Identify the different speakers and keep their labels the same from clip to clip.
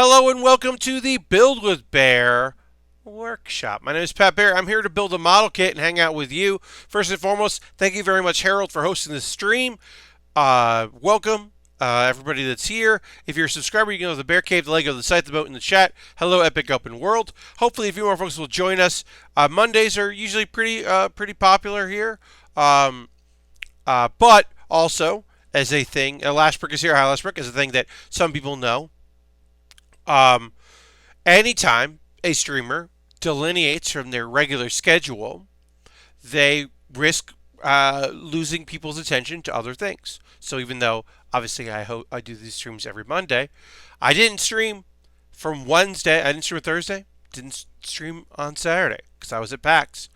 Speaker 1: Hello and welcome to the Build with Baer workshop. My name is Pat Baer. I'm here to build a model kit and hang out with you. First and foremost, thank you very much, Harold, for hosting this stream. Welcome, everybody that's here. If you're a subscriber, you can go to the Bear Cave, the Lego, the site, the boat, in the chat. Hello, Epic Open World. Hopefully, a few more folks will join us. Mondays are usually pretty popular here. But also, as a thing, Lashbrook is here. Hi, Lashbrook is a thing that some people know. Anytime a streamer delineates from their regular schedule, they risk losing people's attention to other things. So even though obviously I do these streams every Monday, I didn't stream from Wednesday. I didn't stream on Thursday. Didn't stream on Saturday because I was at PAX.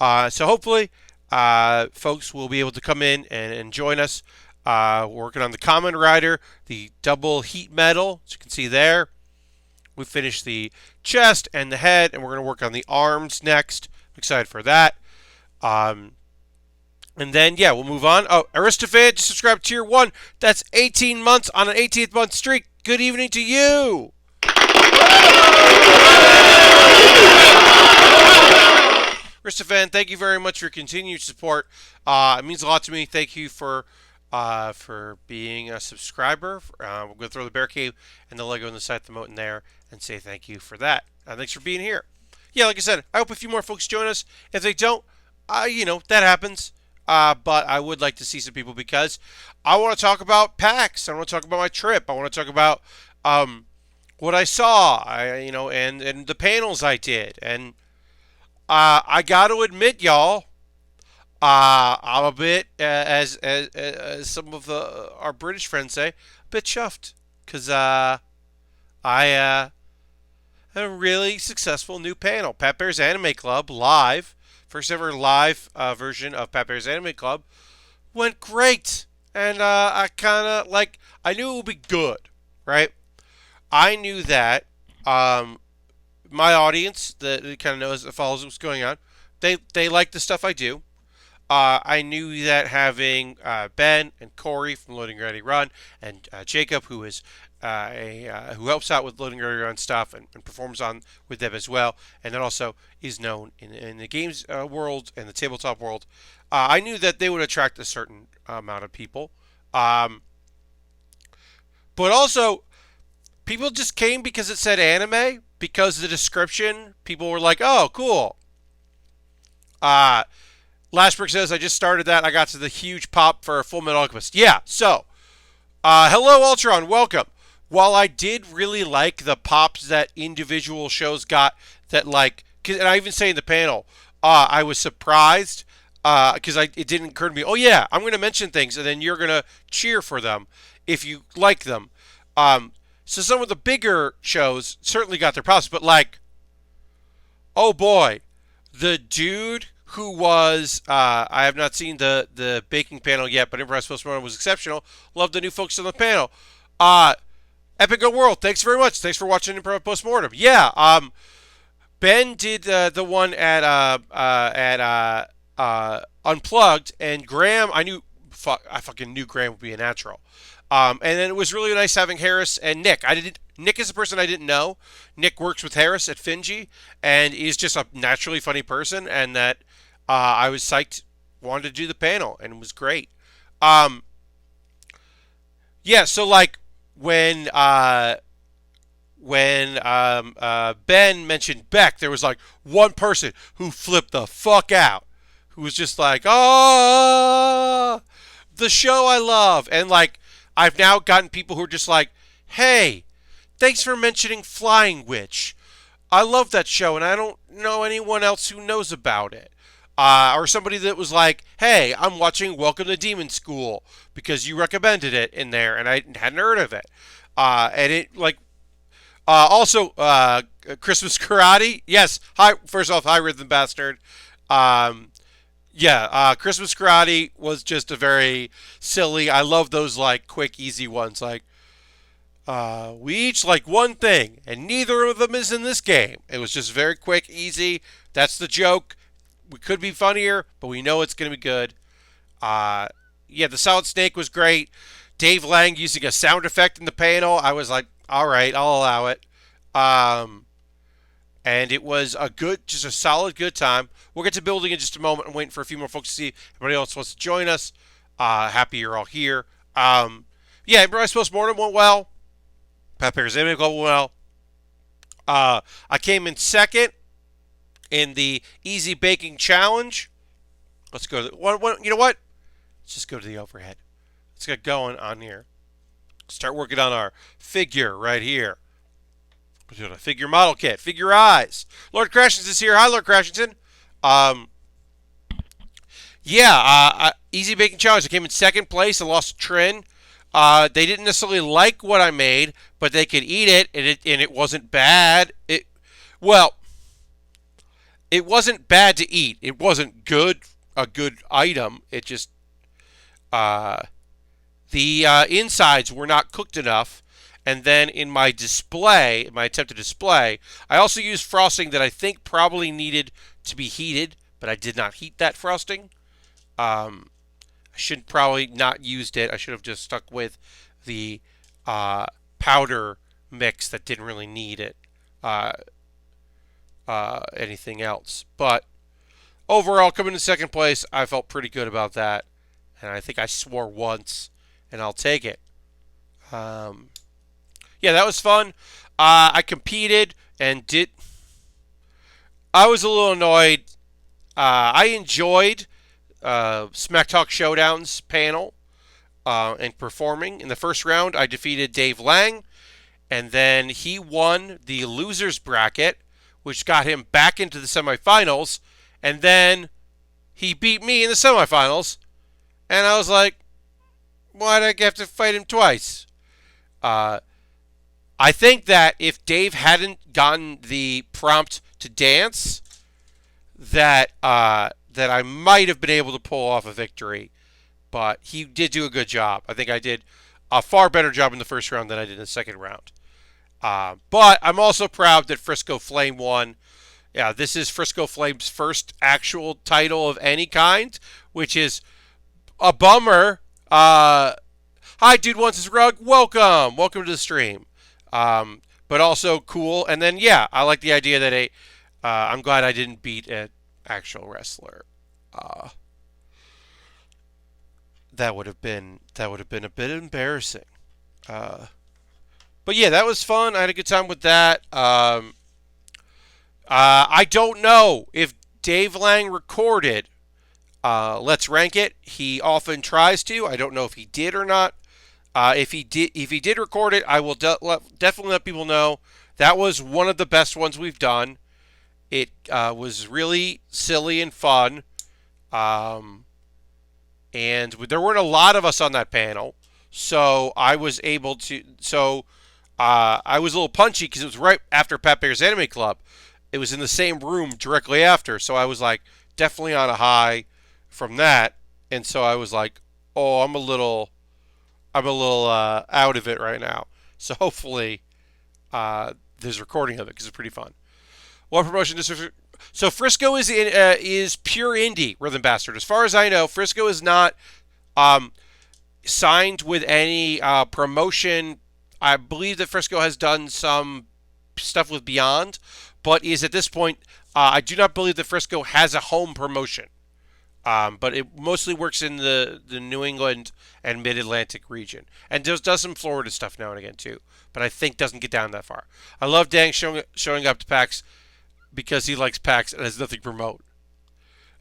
Speaker 1: So hopefully, folks will be able to come in and join us. Working on the Kamen Rider, the double Heatmetal, as you can see there. We finished the chest and the head, and we're going to work on the arms next. I'm excited for that. And then, yeah, we'll move on. Oh, Aristophan, just subscribed to Tier 1. That's 18 months on an 18th month streak. Good evening to you. Aristophan, thank you very much for your continued support. It means a lot to me. Thank you for being a subscriber. We're going to throw the Bear Cave and the Lego and the site, the moat in there, and say thank you for that. Thanks for being here. Yeah, like I said, I hope a few more folks join us. If they don't, that happens. But I would like to see some people because I want to talk about PAX. I want to talk about my trip. I want to talk about what I saw. And the panels I did. And I got to admit, y'all, I'm a bit, as some of our British friends say, a bit chuffed because I had a really successful new panel. Pat Bear's Anime Club live, first ever live version of Pat Bear's Anime Club, went great, and I kind of I knew it would be good, right? I knew that my audience that kind of knows, that follows what's going on, they like the stuff I do. I knew that having Ben and Corey from Loading Ready Run and Jacob, who is who helps out with Loading Ready Run stuff and performs on with them as well, and then also is known in the games world and the tabletop world, I knew that they would attract a certain amount of people. But also, people just came because it said anime, because of the description. People were like, oh, cool. Lashbrook says, I just started that. I got to the huge pop for Full Metal Alchemist. Yeah, so, hello, Ultron. Welcome. While I did really like the pops that individual shows got, that and I even say in the panel, I was surprised because it didn't occur to me, oh, yeah, I'm going to mention things, and then you're going to cheer for them if you like them. So some of the bigger shows certainly got their props, but oh, boy, the dude who was, I have not seen the baking panel yet, but Improvised Postmortem was exceptional. Love the new folks on the panel. Epic Go World, thanks very much. Thanks for watching Improvised Postmortem. Yeah, Ben did the one at Unplugged, and Graham, I fucking knew Graham would be a natural. And then it was really nice having Harris and Nick. Nick is a person I didn't know. Nick works with Harris at Finji, and he's just a naturally funny person, and that I was psyched, wanted to do the panel, and it was great. Yeah, so when Ben mentioned Beck, there was one person who flipped the fuck out, who was just oh, the show I love, and I've now gotten people who are just hey, thanks for mentioning Flying Witch. I love that show, and I don't know anyone else who knows about it. Or somebody that was hey, I'm watching Welcome to Demon School because you recommended it in there, and I hadn't heard of it. And it, also, Christmas Karate. Yes, hi, first off, hi, Rhythm Bastard. Yeah, Christmas Karate was just a very silly, I love those, quick, easy ones, we each like one thing, and neither of them is in this game. It was just very quick, easy. That's the joke. We could be funnier, but we know it's going to be good. Yeah, the Solid Snake was great. Dave Lang using a sound effect in the panel. I was All right, I'll allow it. Um, and it was just a solid, good time. We'll get to building in just a moment. I'm waiting for a few more folks to see if anybody else wants to join us. Happy you're all here. Yeah, Improvised Postmortem went well. Baer's went well. I came in second in the Easy Baking Challenge. Let's go to you know what? Let's just go to the overhead. Let's get going on here. Start working on our figure right here. We're doing a figure model kit. Figure eyes. Lord Crashington is here. Hi, Lord Crashington. Easy Baking Challenge. I came in second place. I lost a Trin. They didn't necessarily like what I made, but they could eat it, and it wasn't bad. It wasn't bad to eat. It wasn't a good item. It just the insides were not cooked enough. And then in my attempt to display, I also used frosting that I think probably needed to be heated, but I did not heat that frosting. I should probably not used it. I should have just stuck with the powder mix that didn't really need it. Anything else. But overall, coming in second place, I felt pretty good about that. And I think I swore once, and I'll take it. Yeah, that was fun. I competed and I was a little annoyed. I enjoyed Smack Talk Showdown's panel and performing. In the first round, I defeated Dave Lang, and then he won the losers bracket, which got him back into the semifinals, and then he beat me in the semifinals, and I was like, why did I have to fight him twice? I think that if Dave hadn't gotten the prompt to dance, that I might have been able to pull off a victory. But he did do a good job. I think I did a far better job in the first round than I did in the second round. But I'm also proud that Frisco Flame won. Yeah, this is Frisco Flame's first actual title of any kind, which is a bummer. Hi, Dude Wants His Rug. Welcome to the stream. But also cool. And then, yeah, I like the idea that I'm glad I didn't beat an actual wrestler. That would have been a bit embarrassing. But yeah, that was fun. I had a good time with that. I don't know if Dave Lang recorded Let's Rank It. He often tries to. I don't know if he did or not. If he did record it, I will definitely let people know. That was one of the best ones we've done. It was really silly and fun. And there weren't a lot of us on that panel, so I was able to. So I was a little punchy because it was right after Pat Baer's Anime Club. It was in the same room directly after, so I was like definitely on a high from that, and so I was like, oh, I'm a little out of it right now. So hopefully there's recording of it because it's pretty fun. What promotion is so Frisco is pure indie Rhythm Bastard. As far as I know, Frisco is not signed with any promotion. I believe that Frisco has done some stuff with Beyond, but is at this point, I do not believe that Frisco has a home promotion. But it mostly works in the New England and Mid-Atlantic region. And does some Florida stuff now and again, too. But I think doesn't get down that far. I love Dang showing up to PAX because he likes PAX and has nothing to promote.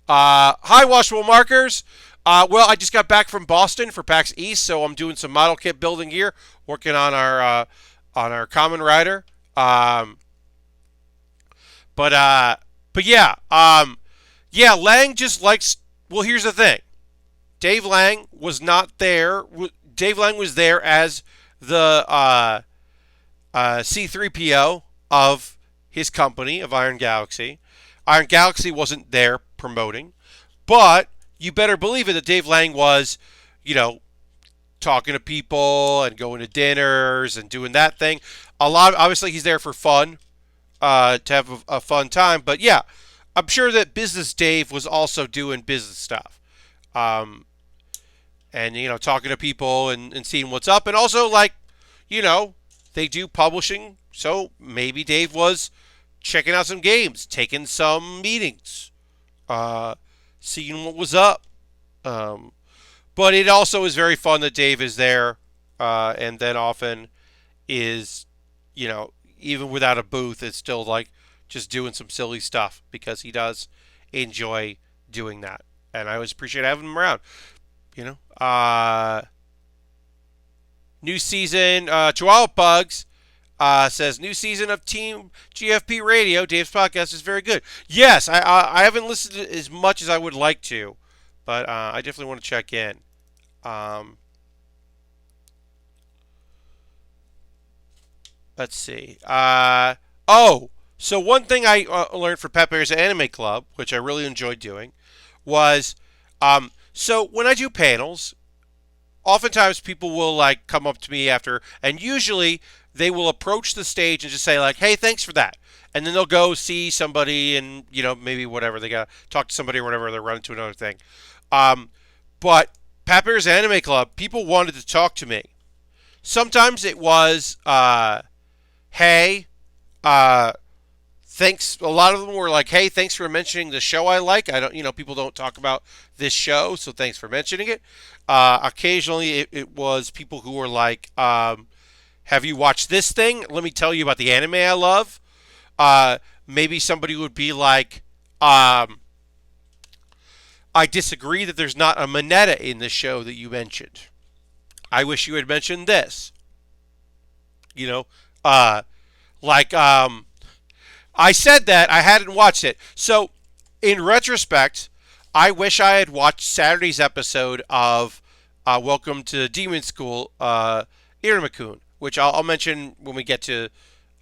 Speaker 1: Hi, Washable Markers. Well, I just got back from Boston for PAX East, so I'm doing some model kit building here, working on our Kamen Rider. But yeah. Yeah, Lang just likes... Well, here's the thing. Dave Lang was not there. Dave Lang was there as the C-3PO of his company, of Iron Galaxy. Iron Galaxy wasn't there promoting. But you better believe it that Dave Lang was, talking to people and going to dinners and doing that thing. Obviously, he's there for fun, to have a fun time. But yeah, I'm sure that Business Dave was also doing business stuff. And, talking to people and seeing what's up. And also, they they do publishing. So maybe Dave was checking out some games, taking some meetings, seeing what was up. Um, but it also is very fun that Dave is there, and then often is, even without a booth, it's still like just doing some silly stuff because he does enjoy doing that. And I always appreciate having him around. You know, new season, Chihuahua Bugs says new season of Team GFP Radio. Dave's podcast is very good. Yes, I haven't listened to it as much as I would like to, but I definitely want to check in. Let's see. So one thing I learned for Baer's Anime Club, which I really enjoyed doing, was so when I do panels, oftentimes people will like come up to me after, and usually they will approach the stage and just say like, "Hey, thanks for that," and then they'll go see somebody and maybe whatever they got to talk to somebody or whatever, they run into another thing. But Baer's Anime Club, people wanted to talk to me. Sometimes it was, "Hey, thanks." A lot of them were like, "Hey, thanks for mentioning the show I like. I don't, people don't talk about this show, so thanks for mentioning it." Occasionally, it was people who were like, "Have you watched this thing? Let me tell you about the anime I love." Maybe somebody would be like, "I disagree that there's not a Mineta in the show that you mentioned. I wish you had mentioned this." Like, I said that I hadn't watched it. So, in retrospect, I wish I had watched Saturday's episode of Welcome to Demon School, Iruma-kun, which I'll mention when we get to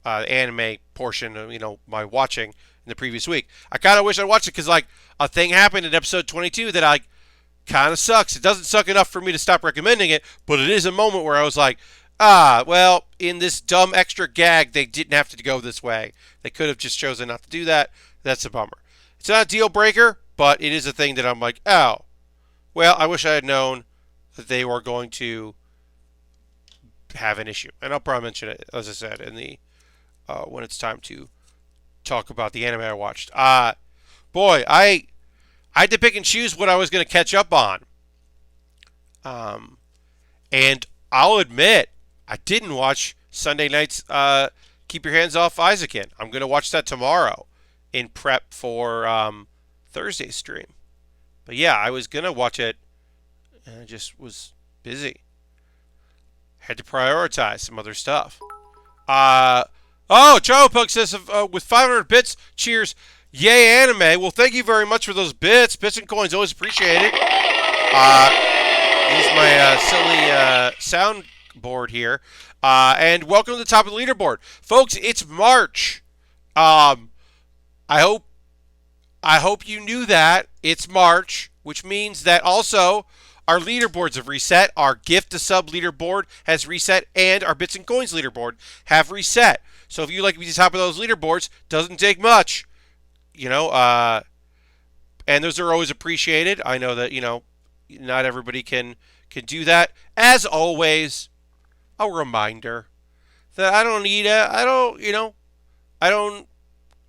Speaker 1: the anime portion of, my watching in the previous week. I kind of wish I watched it because, like, a thing happened in episode 22 that I kind of sucks. It doesn't suck enough for me to stop recommending it, but it is a moment where I was like, well, in this dumb extra gag, they didn't have to go this way. They could have just chosen not to do that. That's a bummer. It's not a deal breaker, but it is a thing that I'm like, oh, well, I wish I had known that they were going to have an issue. And I'll probably mention it, as I said, in the when it's time to talk about the anime I watched. Boy, I had to pick and choose what I was going to catch up on. And I'll admit, I didn't watch Sunday night's Keep Your Hands Off Isaac-in. I'm going to watch that tomorrow in prep for Thursday's stream. But yeah, I was going to watch it, and I just was busy. Had to prioritize some other stuff. Chowpug says, with 500 bits, cheers, yay anime. Well, thank you very much for those bits. Bits and coins, always appreciated. This is my silly soundboard here. And welcome to the top of the leaderboard. Folks, it's March. I hope you knew that. It's March, which means that also our leaderboards have reset. Our gift to sub leaderboard has reset, and our bits and coins leaderboard have reset. So if you like to be the top of those leaderboards, doesn't take much. And those are always appreciated. I know that, not everybody can do that. As always, a reminder that I don't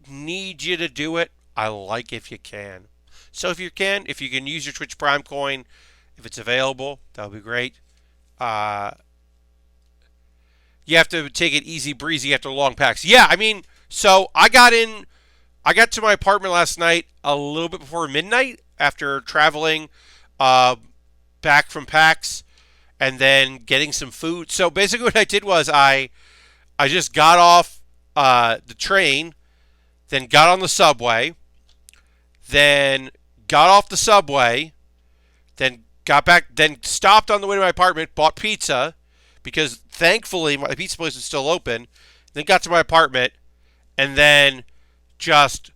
Speaker 1: need you to do it. I like if you can. So if you can use your Twitch Prime coin, if it's available, that would be great. You have to take it easy breezy after long packs. Yeah, so I got to my apartment last night a little bit before midnight after traveling back from PAX and then getting some food. So basically what I did was I just got off the train, then got on the subway, then got off the subway, then got back, then stopped on the way to my apartment, bought pizza, because thankfully my pizza place was still open, then got to my apartment, and then just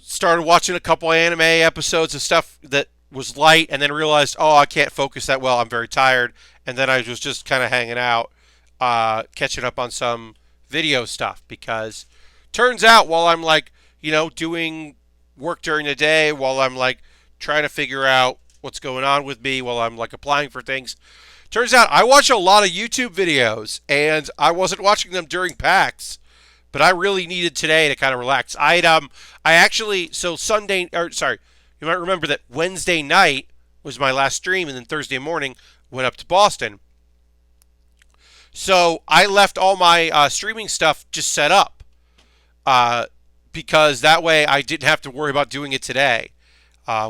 Speaker 1: started watching a couple anime episodes of stuff that was light, and then realized, I can't focus that well, I'm very tired, and then I was just kind of hanging out, catching up on some video stuff, because turns out while I'm doing work during the day, while I'm trying to figure out what's going on with me, while I'm applying for things, Turns out I watch a lot of YouTube videos, and I wasn't watching them during PAX, but I really needed today to kind of relax. I actually, so Sunday, or sorry, you might remember that Wednesday night was my last stream, and then Thursday morning went up to Boston. So I left all my streaming stuff just set up, because that way I didn't have to worry about doing it today,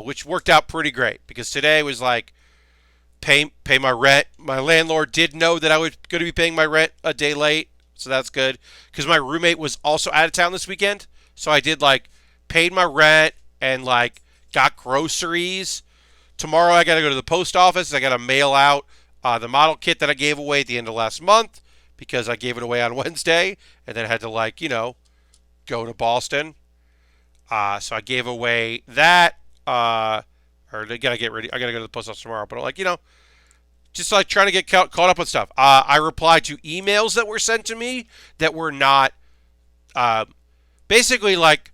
Speaker 1: which worked out pretty great, because today was like, pay my rent. My landlord did know that I was going to be paying my rent a day late, so that's good. Because my roommate was also out of town this weekend, so I did like paid my rent and like got groceries. Tomorrow I got to go to the post office. I got to mail out the model kit that I gave away at the end of last month because I gave it away on Wednesday, and then I had to go to Boston. So I gave away that. Or they gotta get ready. I gotta go to the post office tomorrow. But just like trying to get caught up with stuff. I replied to emails that were sent to me that were not, basically like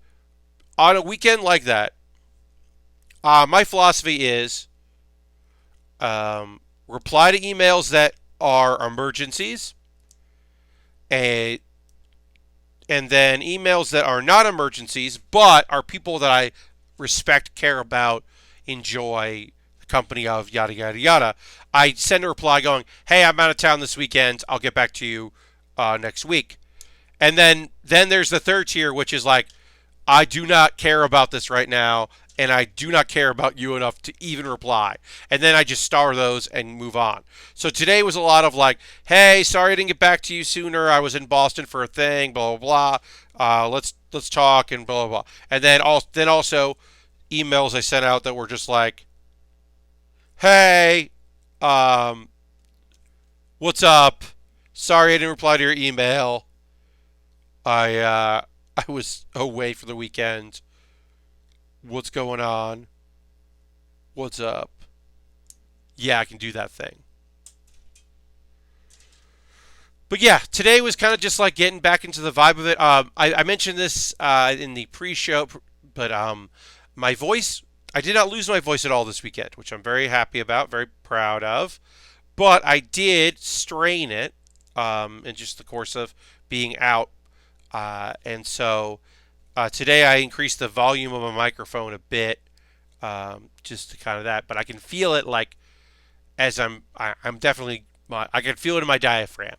Speaker 1: on a weekend like that. My philosophy is, reply to emails that are emergencies, and then emails that are not emergencies but are people that I respect, care about, enjoy the company of, yada yada yada. I send a reply going, "Hey, I'm out of town this weekend. I'll get back to you next week." And then there's the third tier, which is like, I do not care about this right now, and I do not care about you enough to even reply. And then I just star those and move on. So today was a lot of like, "Hey, sorry I didn't get back to you sooner. I was in Boston for a thing, blah blah blah. Let's talk," and blah blah blah. And then also emails I sent out that were just like, "Hey, what's up? Sorry I didn't reply to your email. I was away for the weekend. What's going on? What's up?" Yeah, I can do that thing. But yeah, today was kind of just like getting back into the vibe of it. I mentioned this in the pre-show, but my voice, I did not lose my voice at all this weekend, which I'm very happy about, very proud of. But I did strain it in just the course of being out. And so today I increased the volume of my microphone a bit, just to kind of that. But I can feel it like as I'm definitely, I can feel it in my diaphragm.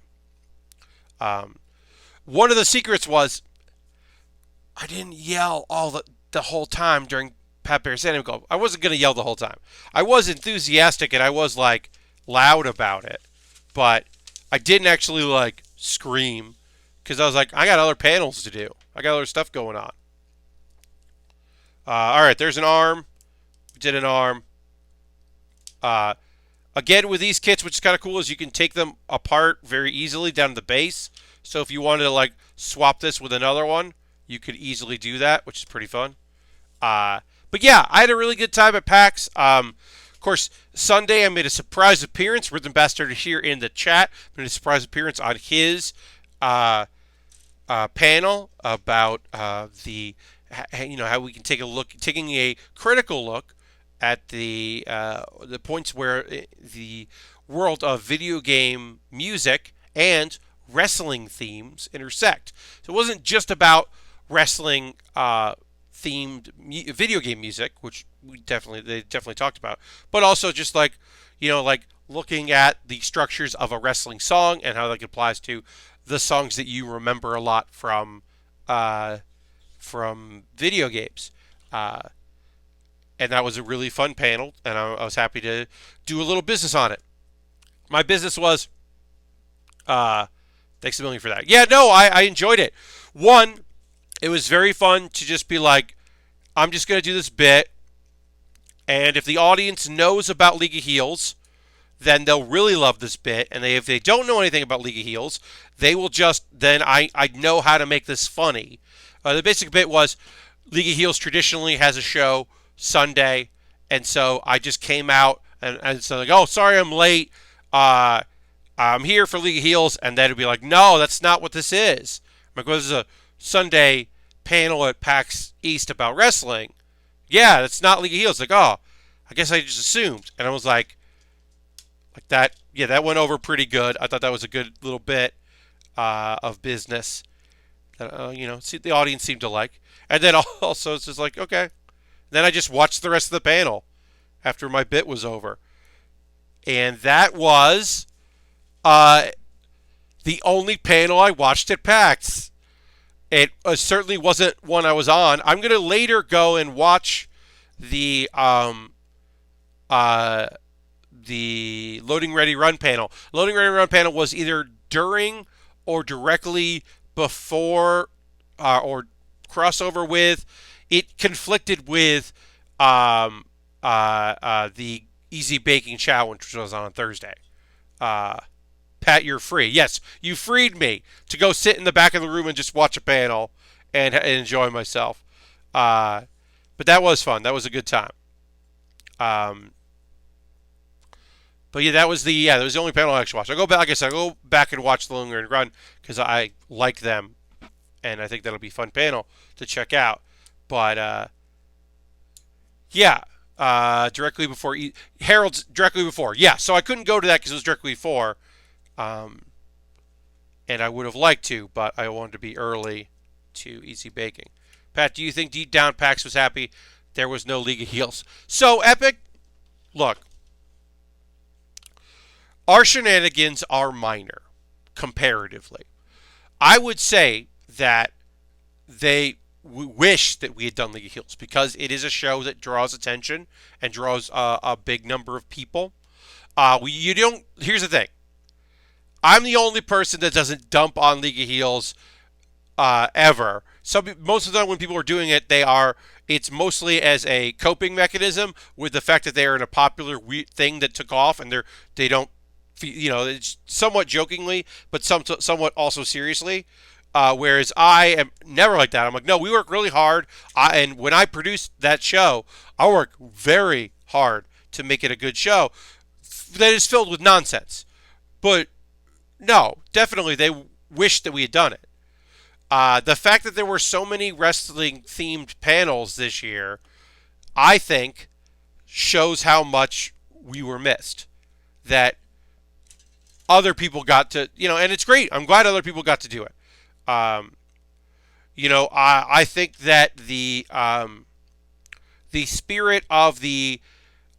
Speaker 1: One of the secrets was I didn't yell the whole time during Pat Baer's Go. I wasn't going to yell the whole time. I was enthusiastic and I was like loud about it, but I didn't actually like scream because I was like, I got other panels to do. I got other stuff going on. All right, there's an arm. We did an arm. Again, with these kits, which is kind of cool, is you can take them apart very easily down to the base. So if you wanted to like swap this with another one, you could easily do that, which is pretty fun. But yeah, I had a really good time at PAX. Of course, Sunday I made a surprise appearance. Rhythm Bastard here in the chat made a surprise appearance on his panel about how we can taking a critical look at the points where the world of video game music and wrestling themes intersect. So it wasn't just about wrestling themed video game music, which they definitely talked about, but also just like looking at the structures of a wrestling song and how that applies to the songs that you remember a lot from video games. And that was a really fun panel, and I was happy to do a little business on it. My business was, thanks a million for that. Yeah, no, I enjoyed it. One, it was very fun to just be like, I'm just going to do this bit, and if the audience knows about League of Heels, then they'll really love this bit, and if they don't know anything about League of Heels, they will I know how to make this funny. The basic bit was, League of Heels traditionally has a show Sunday, and so I just came out and so like, "Oh, sorry I'm late. I'm here for League of Heels," and then it'd be like, "No, that's not what this is." I'm like, "Well, this is a Sunday panel at PAX East about wrestling." "Yeah, that's not League of Heels." Like, "Oh, I guess I just assumed." And I was like, Like that, yeah, that went over pretty good. I thought that was a good little bit of business that the audience seemed to like. And then also it's just like, okay. Then I just watched the rest of the panel after my bit was over, and that was uh, the only panel I watched at PAX. It certainly wasn't one I was on. I'm gonna later go and watch the uh, the Loading Ready Run panel. Loading Ready Run panel was either during or directly before or crossover with. It conflicted with the Easy Baking Challenge, which was on Thursday. Uh, Pat, you're free. Yes, you freed me to go sit in the back of the room and just watch a panel and enjoy myself. But that was fun. That was a good time. Um, but yeah, that was the only panel I actually watched. I go back, like I said, I go back and watch the Longer and Run because I like them, and I think that'll be a fun panel to check out. But yeah, directly before Harold's directly before. Yeah, so I couldn't go to that because it was directly before, um, and I would have liked to, but I wanted to be early to Easy Baking. Pat, do you think deep down PAX was happy there was no League of Heels? So Epic, look, our shenanigans are minor comparatively. I would say that they wish that we had done League of Heels because it is a show that draws attention and draws a big number of people. You don't. Here's the thing. I'm the only person that doesn't dump on League of Heels ever. Most of the time when people are doing it, it's mostly as a coping mechanism with the fact that they are in a popular thing that took off, and they don't, it's somewhat jokingly, but somewhat also seriously. Whereas I am never like that. I'm like, no, we work really hard, and when I produce that show, I work very hard to make it a good show that is filled with nonsense. But no, definitely they wish that we had done it. The fact that there were so many wrestling themed panels this year, I think, shows how much we were missed. That other people got to, and it's great. I'm glad other people got to do it. I think that the spirit of the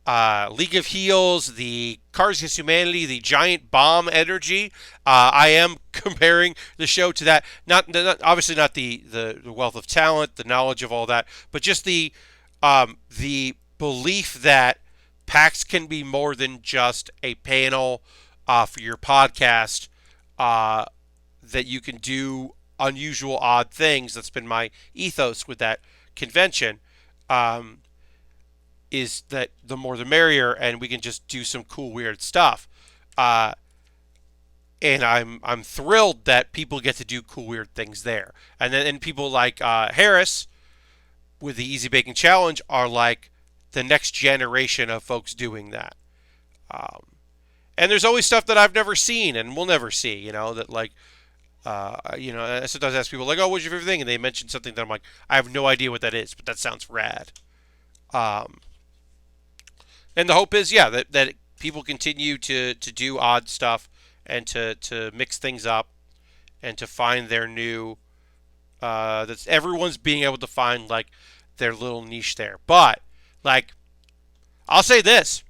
Speaker 1: League of Heels, the Cards Against Humanity, the giant bomb energy. I am comparing the show to that. Not obviously not the wealth of talent, the knowledge of all that, but just the belief that PAX can be more than just a panel for your podcast. That you can do unusual, odd things. That's been my ethos with that convention. Is that the more the merrier, and we can just do some cool, weird stuff. And I'm thrilled that people get to do cool, weird things there. And people like Harris with the Easy Baking Challenge are like the next generation of folks doing that. And there's always stuff that I've never seen and will never see. That like. I sometimes ask people like, "Oh, what's your favorite thing?" And they mention something that I'm like, "I have no idea what that is, but that sounds rad." And the hope is, yeah, that people continue to do odd stuff and to mix things up and to find their new. That everyone's being able to find like their little niche there. But like, I'll say this.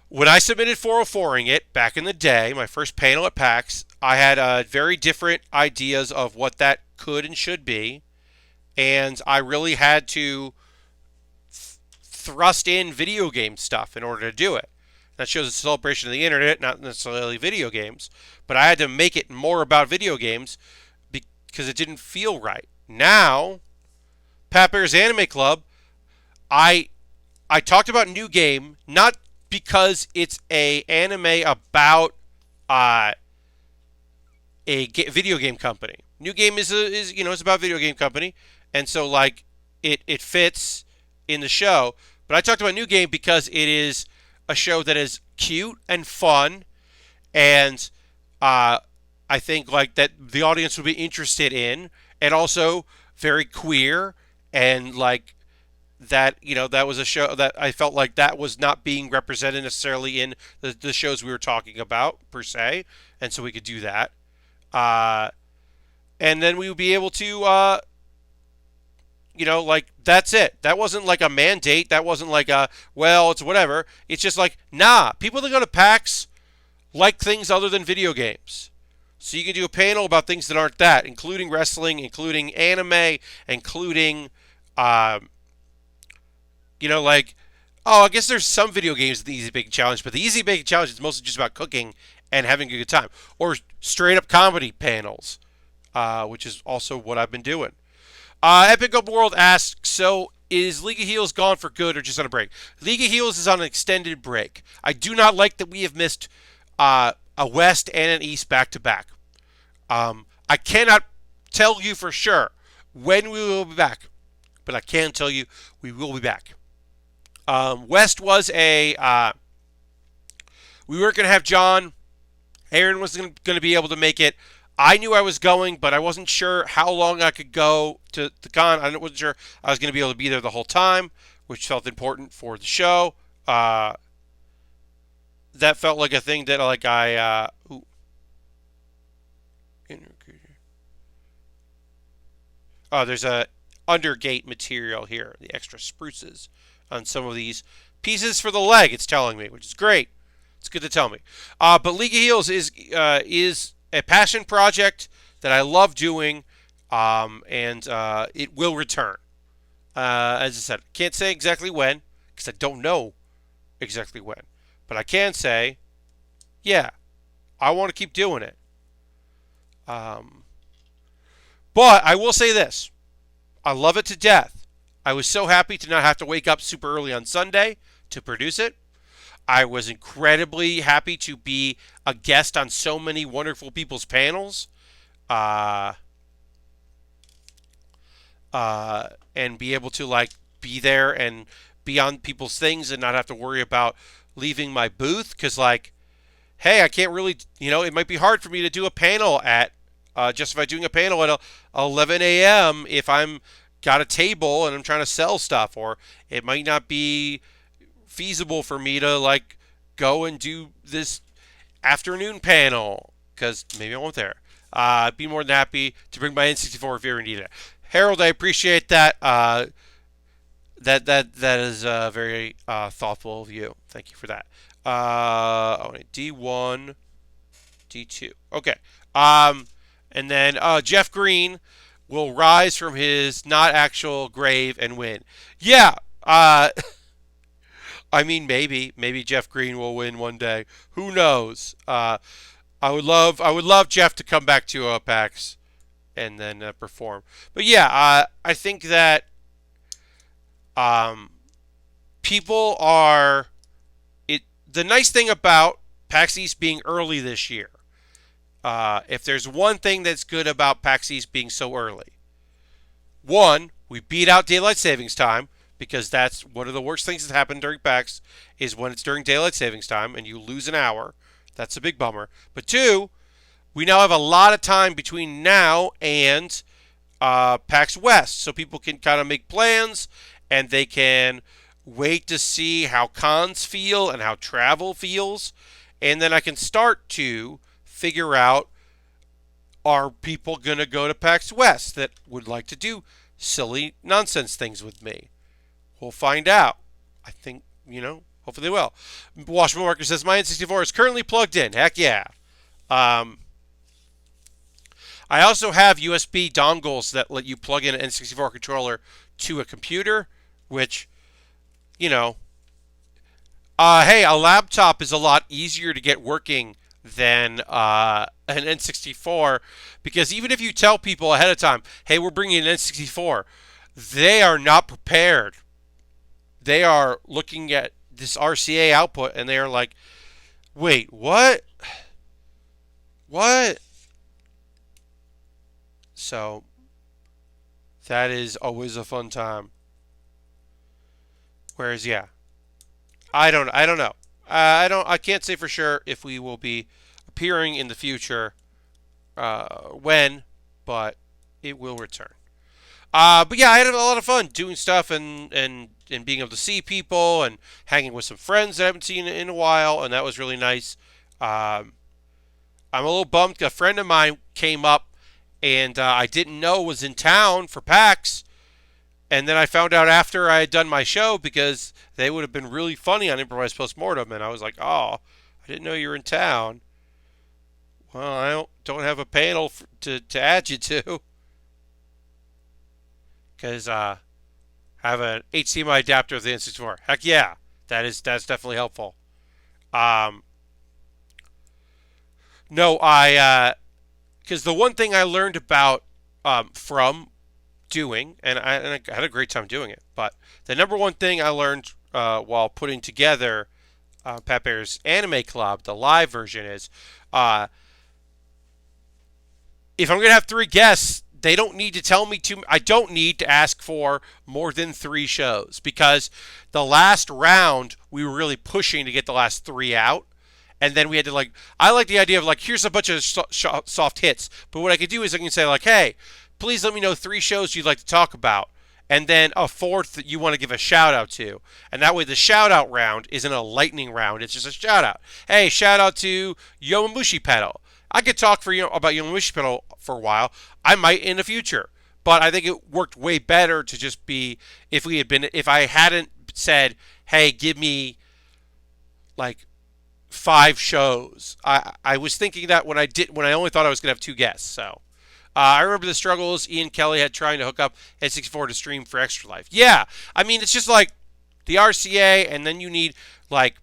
Speaker 1: When I submitted 404ing it back in the day, my first panel at PAX, I had very different ideas of what that could and should be, and I really had to thrust in video game stuff in order to do it. That shows a celebration of the internet, not necessarily video games, but I had to make it more about video games because it didn't feel right. Now, Pat Baer's Anime Club, I talked about New Game, not because it's a anime about a video game company. New Game is it's about a video game company, and so like it fits in the show. But I talked about New Game because it is a show that is cute and fun, and I think like that the audience will be interested in, and also very queer and like that that was a show that I felt like that was not being represented necessarily in the shows we were talking about per se, and so we could do that. Uh, and then we would be able to, like that's it. That wasn't like a mandate. That wasn't like a well, it's whatever. It's just like nah. People that go to PAX like things other than video games. So you can do a panel about things that aren't that, including wrestling, including anime, including, um, like, oh, I guess there's some video games the Easy Baking Challenge, but the Easy Baking Challenge is mostly just about cooking and having a good time. Or straight up comedy panels, which is also what I've been doing. Epic Open World asks, so is League of Heels gone for good or just on a break? League of Heels is on an extended break. I do not like that we have missed a West and an East back to back. I cannot tell you for sure when we will be back, but I can tell you we will be back. West was we weren't going to have John. Aaron was going to be able to make it. I knew I was going, but I wasn't sure how long I could go to the con. I wasn't sure I was going to be able to be there the whole time, which felt important for the show. That felt like a thing that there's a undergate material here, the extra spruces on some of these pieces for the leg. It's telling me, which is great. It's good to tell me. But League of Heels is a passion project that I love doing, and it will return. As I said, can't say exactly when because I don't know exactly when, but I can say, yeah, I want to keep doing it. But I will say this. I love it to death. I was so happy to not have to wake up super early on Sunday to produce it. I was incredibly happy to be a guest on so many wonderful people's panels. And be able to be there and be on people's things and not have to worry about leaving my booth because hey, I can't really, it might be hard for me to do a panel at justify doing a panel at 11 a.m. if I'm got a table and I'm trying to sell stuff, or it might not be feasible for me to go and do this afternoon panel because maybe I won't there. I'd be more than happy to bring my N64 if you ever need it. Harold, I appreciate that. That is very thoughtful of you. Thank you for that. D1, D2. Okay. And then Jeff Green will rise from his not actual grave and win. Yeah. I mean, maybe Jeff Green will win one day. Who knows? I would love Jeff to come back to PAX and then perform. But yeah, I think that people are it. The nice thing about PAX East being early this year, if there's one thing that's good about PAX East being so early, one, we beat out daylight savings time. Because that's one of the worst things that happen during PAX is when it's during daylight savings time and you lose an hour. That's a big bummer. But two, we now have a lot of time between now and PAX West. So people can kind of make plans and they can wait to see how cons feel and how travel feels. And then I can start to figure out, are people going to go to PAX West that would like to do silly nonsense things with me? We'll find out. I think, hopefully they will. Washable Marker says, my N64 is currently plugged in. Heck yeah. I also have USB dongles that let you plug in an N64 controller to a computer, which, hey, a laptop is a lot easier to get working than an N64, because even if you tell people ahead of time, hey, we're bringing an N64, they are not prepared. They are looking at this RCA output and they are like, wait, what? What? So that is always a fun time. Whereas, yeah, I don't know. I can't say for sure if we will be appearing in the future when, but it will return. But yeah, I had a lot of fun doing stuff and being able to see people and hanging with some friends that I haven't seen in a while, and that was really nice. Um, I'm a little bummed. A friend of mine came up and I didn't know was in town for PAX, and then I found out after I had done my show because they would have been really funny on Improvised Postmortem, and I was like, oh, I didn't know you were in town. Well, I don't have a panel to add you to because I have an HDMI adapter with the N64. Heck yeah, that's definitely helpful. Um, no, I because the one thing I learned about from doing, and I had a great time doing it, but the number one thing I learned while putting together Pat Baer's Anime Club, the live version, is uh, if I'm gonna have three guests, they don't need to tell me to. I don't need to ask for more than three shows because the last round we were really pushing to get the last three out, and then we had to like. I like the idea of like here's a bunch of soft hits, but what I could do is I can say like, hey, please let me know three shows you'd like to talk about, and then a fourth that you want to give a shout out to, and that way the shout out round isn't a lightning round; it's just a shout out. Hey, shout out to Yomamushi Pedal. I could talk for about Yomamushi Pedal for a while. I might in the future, but I think it worked way better to just be if I hadn't said, hey, give me like five shows. I was thinking that when I only thought I was gonna have two guests. So I remember the struggles Ian Kelly had trying to hook up N64 to stream for Extra Life. Yeah, I mean it's just like the RCA, and then you need like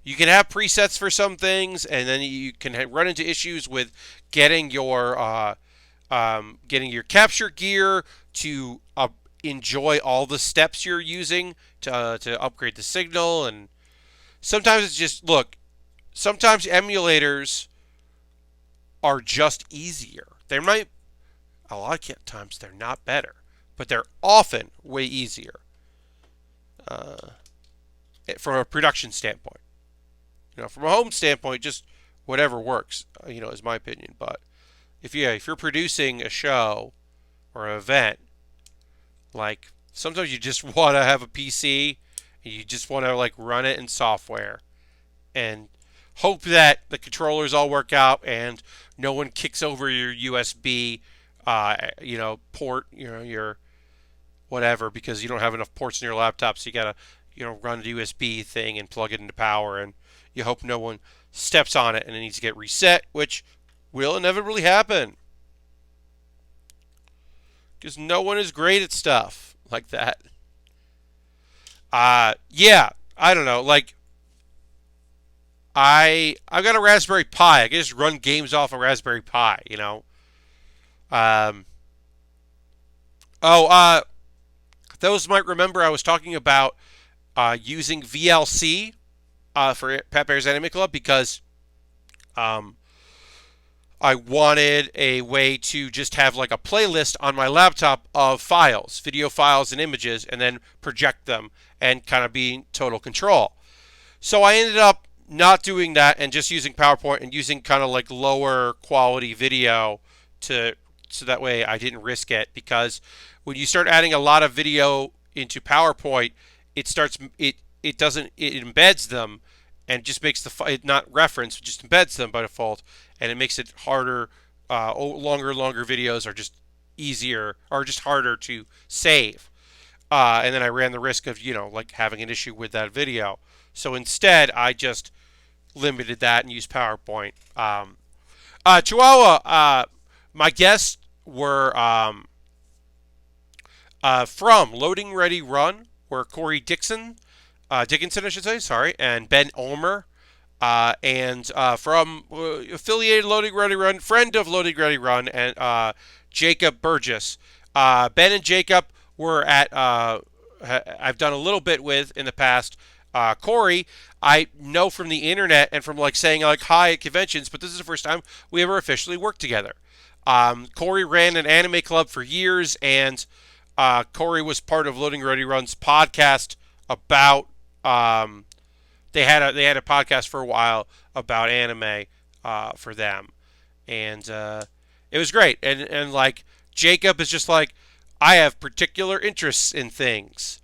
Speaker 1: you can have presets for some things, and then you can run into issues with getting your getting your capture gear to enjoy all the steps you're using to upgrade the signal. And sometimes it's just look. Sometimes emulators are just easier. They might a lot of times they're not better, but they're often way easier uh, from a production standpoint. From a home standpoint, just whatever works, is my opinion. But if you're producing a show or an event, like sometimes you just want to have a PC and you just want to like run it in software and hope that the controllers all work out and no one kicks over your USB, port, your whatever because you don't have enough ports in your laptop, so you gotta, run the USB thing and plug it into power, and you hope no one steps on it and it needs to get reset, which will inevitably happen because no one is great at stuff like that. Yeah, I don't know. Like, I've got a Raspberry Pi. I can just run games off a Raspberry Pi. Um, oh, those might remember I was talking about using VLC for Pat Bear's Anime Club because um, I wanted a way to just have like a playlist on my laptop of files, video files and images, and then project them and kind of be in total control. So I ended up not doing that and just using PowerPoint and using kind of like lower quality video so that way I didn't risk it, because when you start adding a lot of video into PowerPoint, it embeds them and just makes it not reference, it just embeds them by default, and it makes it harder. Longer videos are just easier or just harder to save. And then I ran the risk of like having an issue with that video. So instead, I just limited that and used PowerPoint. Chihuahua, my guests were from Loading Ready Run, were Corey Dickinson, I should say, sorry, and Ben Ulmer, and from affiliated Loading Ready Run, friend of Loading Ready Run, and Jacob Burgess. Ben and Jacob were at, I've done a little bit with in the past. Corey, I know from the internet and from like saying like hi at conventions, but this is the first time we ever officially worked together. Corey ran an anime club for years, and Corey was part of Loading Ready Run's podcast about. They had a podcast for a while about anime for them, and it was great. And like Jacob is just like, I have particular interests in things.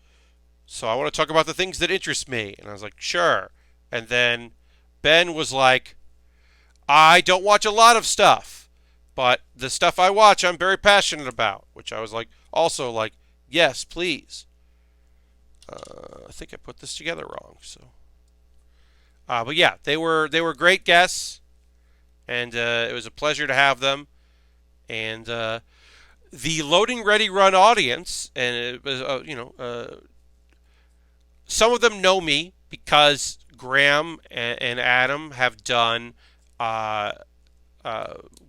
Speaker 1: So I want to talk about the things that interest me. And I was like, sure. And then Ben was like, I don't watch a lot of stuff, but the stuff I watch I'm very passionate about, which I was like, also like, yes, please. I think I put this together wrong. But yeah, they were great guests, and it was a pleasure to have them. And the Loading Ready Run audience, and it was, some of them know me because Graham and Adam have done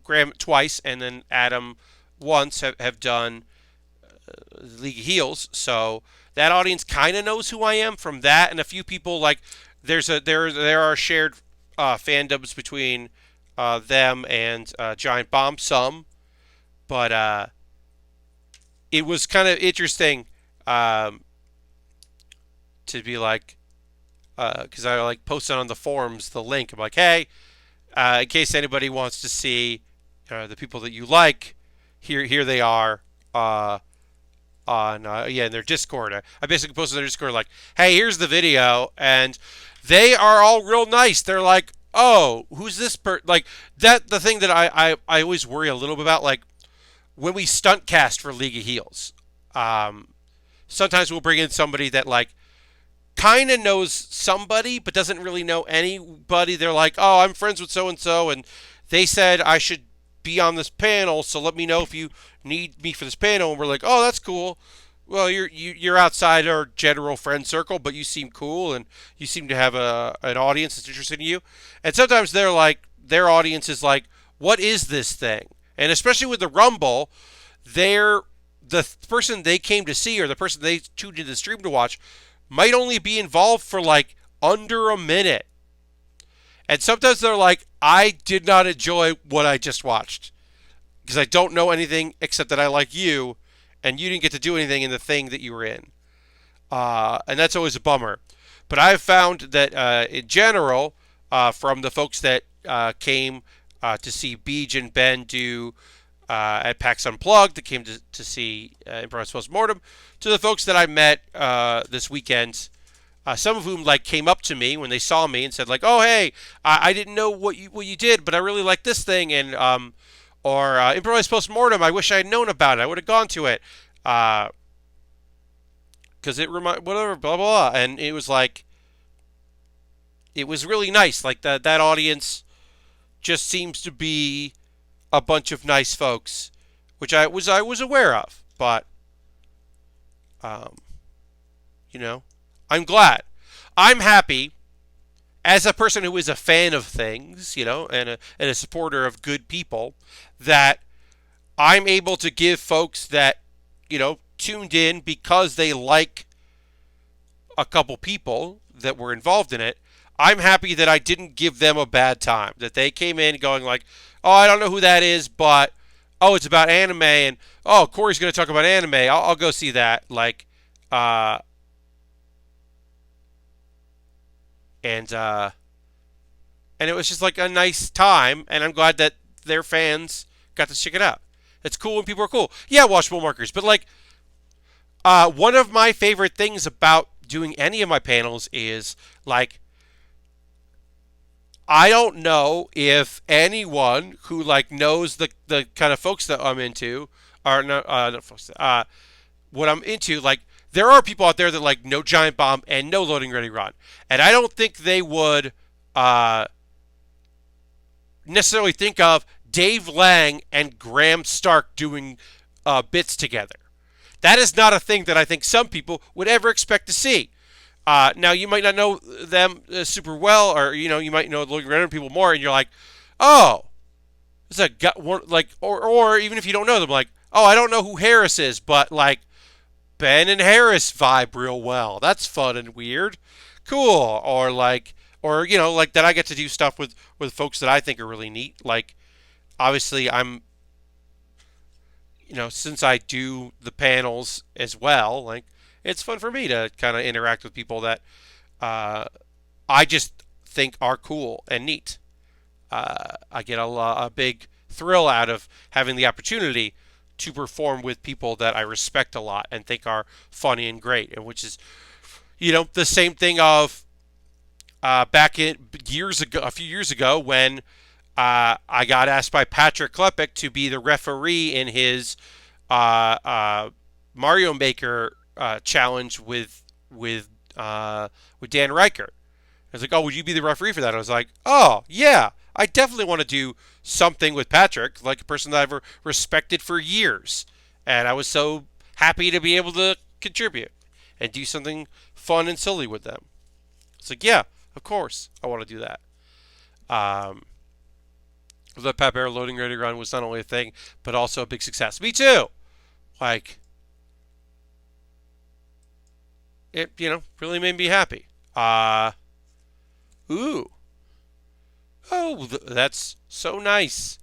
Speaker 1: Graham twice, and then Adam once have done League of Heels. So that audience kind of knows who I am from that, and a few people like there are shared fandoms between them and Giant Bomb. Some, but it was kind of interesting to be like, because I like posted on the forums the link. I'm like, hey, in case anybody wants to see the people that you like, here they are on in their Discord. I basically posted on their Discord like, hey, here's the video, and they are all real nice. They're like, oh, who's this like that? The thing that I always worry a little bit about, like when we stunt cast for League of Heels, sometimes we'll bring in somebody that like kind of knows somebody but doesn't really know anybody. They're like, oh, I'm friends with so and so, and they said I should be on this panel, so let me know if you need me for this panel. And we're like, oh, that's cool. Well, you're outside our general friend circle, but you seem cool and you seem to have an audience that's interested in you. And sometimes they're like, their audience is like, what is this thing? And especially with the Rumble, the person they came to see or the person they tuned into the stream to watch might only be involved for like under a minute. And sometimes they're like, I did not enjoy what I just watched because I don't know anything except that I like you and you didn't get to do anything in the thing that you were in. And that's always a bummer. But I've found that in general, from the folks that came to see Beej and Ben do at PAX Unplugged, that came to see Improvised Postmortem, to the folks that I met this weekend, some of whom like came up to me when they saw me and said like, "Oh, hey, I didn't know what you did, but I really like this thing," and or Improvised Postmortem, I wish I had known about it. I would have gone to it because it whatever, blah, blah, blah. And it was like, it was really nice. Like that audience just seems to be a bunch of nice folks, which I was aware of, but I'm glad. I'm happy as a person who is a fan of things, and a supporter of good people, that I'm able to give folks that, tuned in because they like a couple people that were involved in it. I'm happy that I didn't give them a bad time, that they came in going like, oh, I don't know who that is, but, oh, it's about anime, and, oh, Corey's going to talk about anime. I'll go see that. Like, and it was just like a nice time, and I'm glad that their fans got to check it out. It's cool when people are cool. Yeah, washable markers, but like, one of my favorite things about doing any of my panels is like, I don't know if anyone who like knows the kind of folks that I'm into, or not folks, what I'm into. Like, there are people out there that like know Giant Bomb and know Loading Ready Run, and I don't think they would necessarily think of Dave Lang and Graham Stark doing bits together. That is not a thing that I think some people would ever expect to see. Now, you might not know them super well, or you might know Loading Ready Run people more, and you're like, oh, it's a like, or even if you don't know them, like, oh, I don't know who Harris is, but like Ben and Harris vibe real well. That's fun and weird, cool. Or like that I get to do stuff with folks that I think are really neat. Like, obviously, I'm, since I do the panels as well, like, it's fun for me to kind of interact with people that I just think are cool and neat. I get a big thrill out of having the opportunity to perform with people that I respect a lot and think are funny and great, and which is, the same thing of back in years ago, a few years ago, when I got asked by Patrick Klepek to be the referee in his Mario Maker challenge with Dan Reichert. I was like, oh, would you be the referee for that? I was like, oh, yeah, I definitely want to do something with Patrick, like a person that I've respected for years. And I was so happy to be able to contribute and do something fun and silly with them. It's like, yeah, of course, I want to do that. The Baer loading ready run was not only a thing, but also a big success. Me too. Like, it, really made me happy. Ooh. Oh, that's so nice.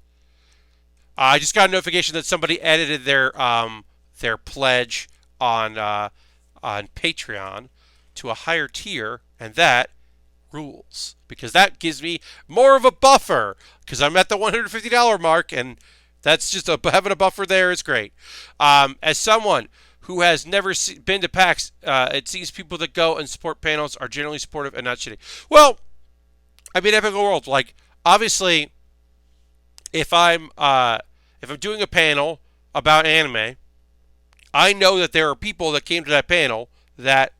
Speaker 1: I just got a notification that somebody edited their pledge on Patreon to a higher tier, and that rules, because that gives me more of a buffer, because I'm at the $150 mark, and that's just having a buffer there is great. As someone who has never been to PAX, it seems people that go and support panels are generally supportive and not shitty. Well, I mean, Epic World, like, obviously, if I'm doing a panel about anime, I know that there are people that came to that panel that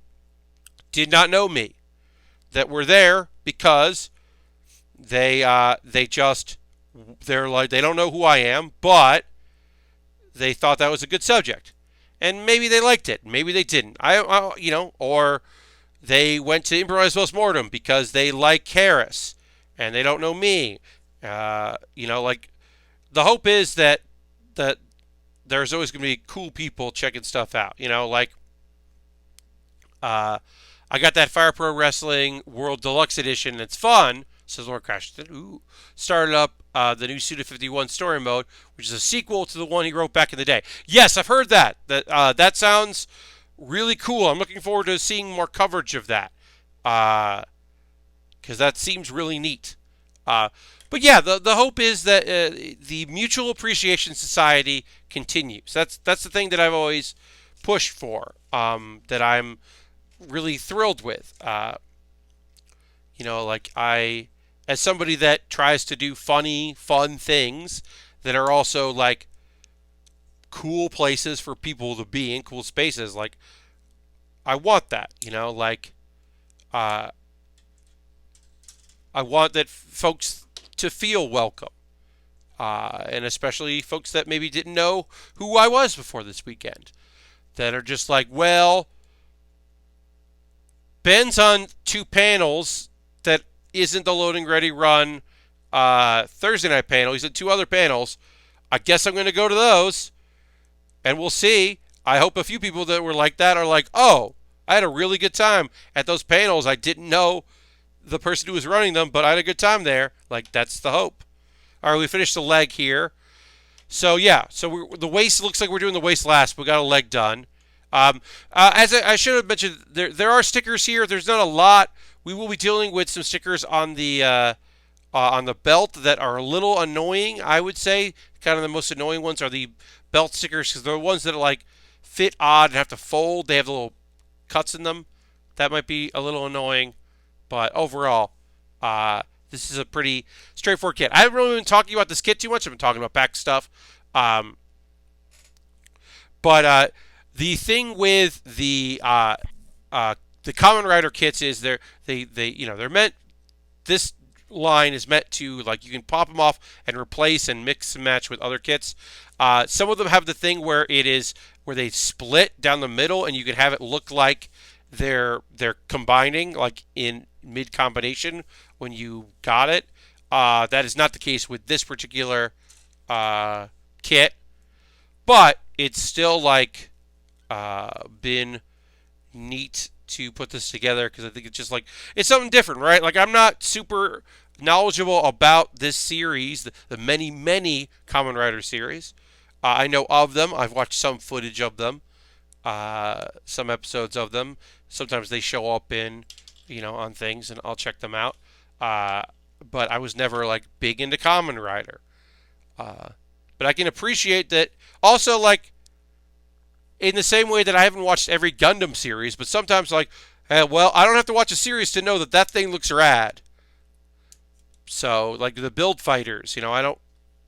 Speaker 1: did not know me, that were there because they're like, they don't know who I am, but they thought that was a good subject, and maybe they liked it, maybe they didn't. Or they went to Improvised Postmortem because they like Karis and they don't know me. Like, the hope is that there's always going to be cool people checking stuff out. I got that Fire Pro Wrestling World Deluxe Edition. It's fun, says Lord Crash. Ooh. Started up the new Suda 51 story mode, which is a sequel to the one he wrote back in the day. Yes, I've heard that. That sounds really cool. I'm looking forward to seeing more coverage of that, because that seems really neat. But yeah, the hope is that the Mutual Appreciation Society continues. That's the thing that I've always pushed for, that I'm really thrilled with. As somebody that tries to do fun things that are also like cool places for people to be in, cool spaces, like, I want that, I want that folks to feel welcome, and especially folks that maybe didn't know who I was before this weekend, that are just like, well, Ben's on 2 panels that isn't the Loading Ready Run Thursday night panel. He's at 2 other panels. I guess I'm going to go to those, and we'll see. I hope a few people that were like that are like, oh, I had a really good time at those panels. I didn't know the person who was running them, but I had a good time there. Like, that's the hope. All right, we finished the leg here. So, yeah. So, the waist looks like we're doing the waist last. We got a leg done. As I should have mentioned, there are stickers here. There's not a lot. We will be dealing with some stickers on the belt that are a little annoying, I would say. Kind of the most annoying ones are the belt stickers, because they're the ones that are like fit odd and have to fold. They have little cuts in them. That might be a little annoying. But overall, this is a pretty straightforward kit. I haven't really been talking about this kit too much. I've been talking about back stuff. But the thing with the Kamen Rider kits is they're meant. This line is meant to, like, you can pop them off and replace and mix and match with other kits. Some of them have the thing where they split down the middle, and you can have it look like they're combining, like in mid combination when you got it. That is not the case with this particular kit, but it's still like been neat to put this together, because I think it's just like, it's something different, right? Like, I'm not super knowledgeable about this series, the many Kamen Rider series. I know of them. I've watched some footage of them, some episodes of them. Sometimes they show up on things, and I'll check them out. But I was never like big into Kamen Rider. But I can appreciate that. Also, like, in the same way that I haven't watched every Gundam series, but sometimes, like, well, I don't have to watch a series to know that that thing looks rad. So, like, the build fighters, I don't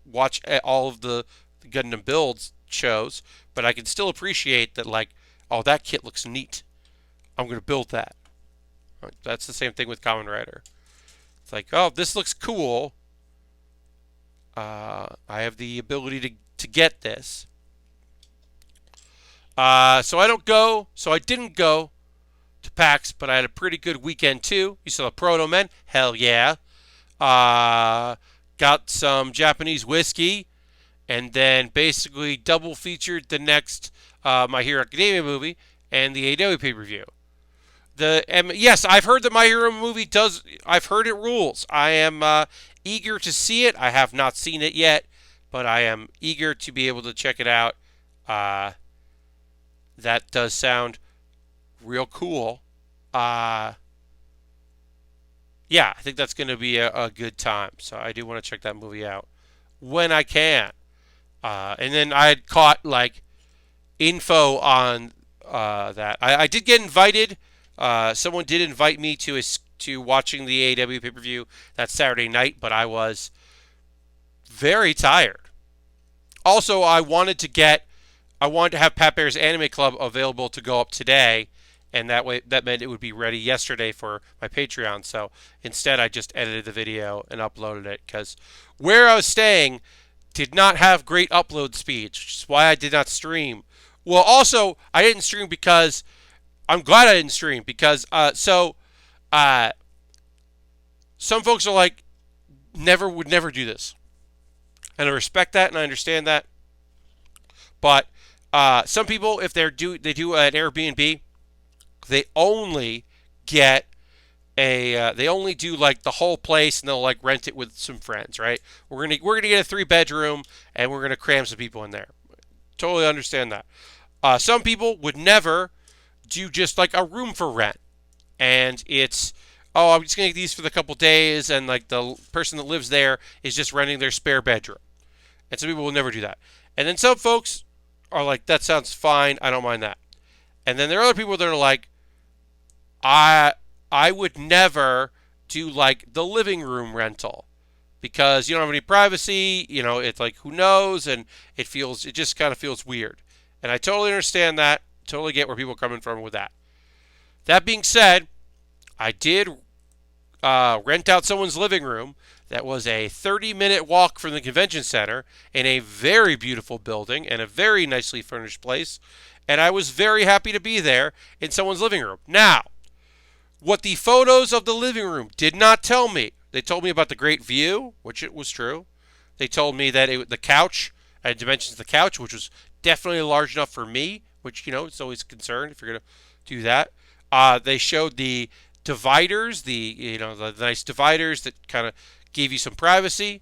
Speaker 1: watch all of the Gundam builds shows, but I can still appreciate that, like, oh, that kit looks neat. I'm going to build that. That's the same thing with Kamen Rider. It's like, oh, this looks cool. I have the ability to get this. So I didn't go to PAX, but I had a pretty good weekend too. You saw the Proto Men? Hell yeah. Got some Japanese whiskey, and then basically double featured the next My Hero Academia movie and the AW pay-per-view. Yes, I've heard that My Hero movie does. I've heard it rules. I am eager to see it. I have not seen it yet, but I am eager to be able to check it out. That does sound real cool. Yeah, I think that's going to be a good time. So I do want to check that movie out when I can. And then I had caught like info on that. I did get invited. Someone did invite me to watching the AEW pay-per-view that Saturday night, but I was very tired. Also, I wanted to have Pat Bear's Anime Club available to go up today, and that meant it would be ready yesterday for my Patreon. So instead, I just edited the video and uploaded it because where I was staying did not have great upload speeds, which is why I did not stream. Well, also, I didn't stream because I'm glad I didn't stream because some folks are like, would never do this. And I respect that and I understand that. But some people, if they do an Airbnb, they only get they only do like the whole place and they'll like rent it with some friends, right? We're gonna get a 3-bedroom and we're gonna cram some people in there. Totally understand that. Some people would never do just like a room for rent, and it's I'm just gonna get these for the couple days, and like the person that lives there is just renting their spare bedroom. And some people will never do that. And then some folks are like, that sounds fine, I don't mind that. And then there are other people that are like, I would never do like the living room rental because you don't have any privacy, it's like who knows, and it just kind of feels weird. And I totally understand that, totally get where people are coming from with that. That being said, I did rent out someone's living room that was a 30-minute walk from the convention center in a very beautiful building and a very nicely furnished place, and I was very happy to be there in someone's living room. Now, what the photos of the living room did not tell me, they told me about the great view, which it was true. They told me that the couch, I had dimensions of the couch, which was definitely large enough for me, which, it's always a concern if you're going to do that. They showed the dividers, the nice dividers that kind of gave you some privacy.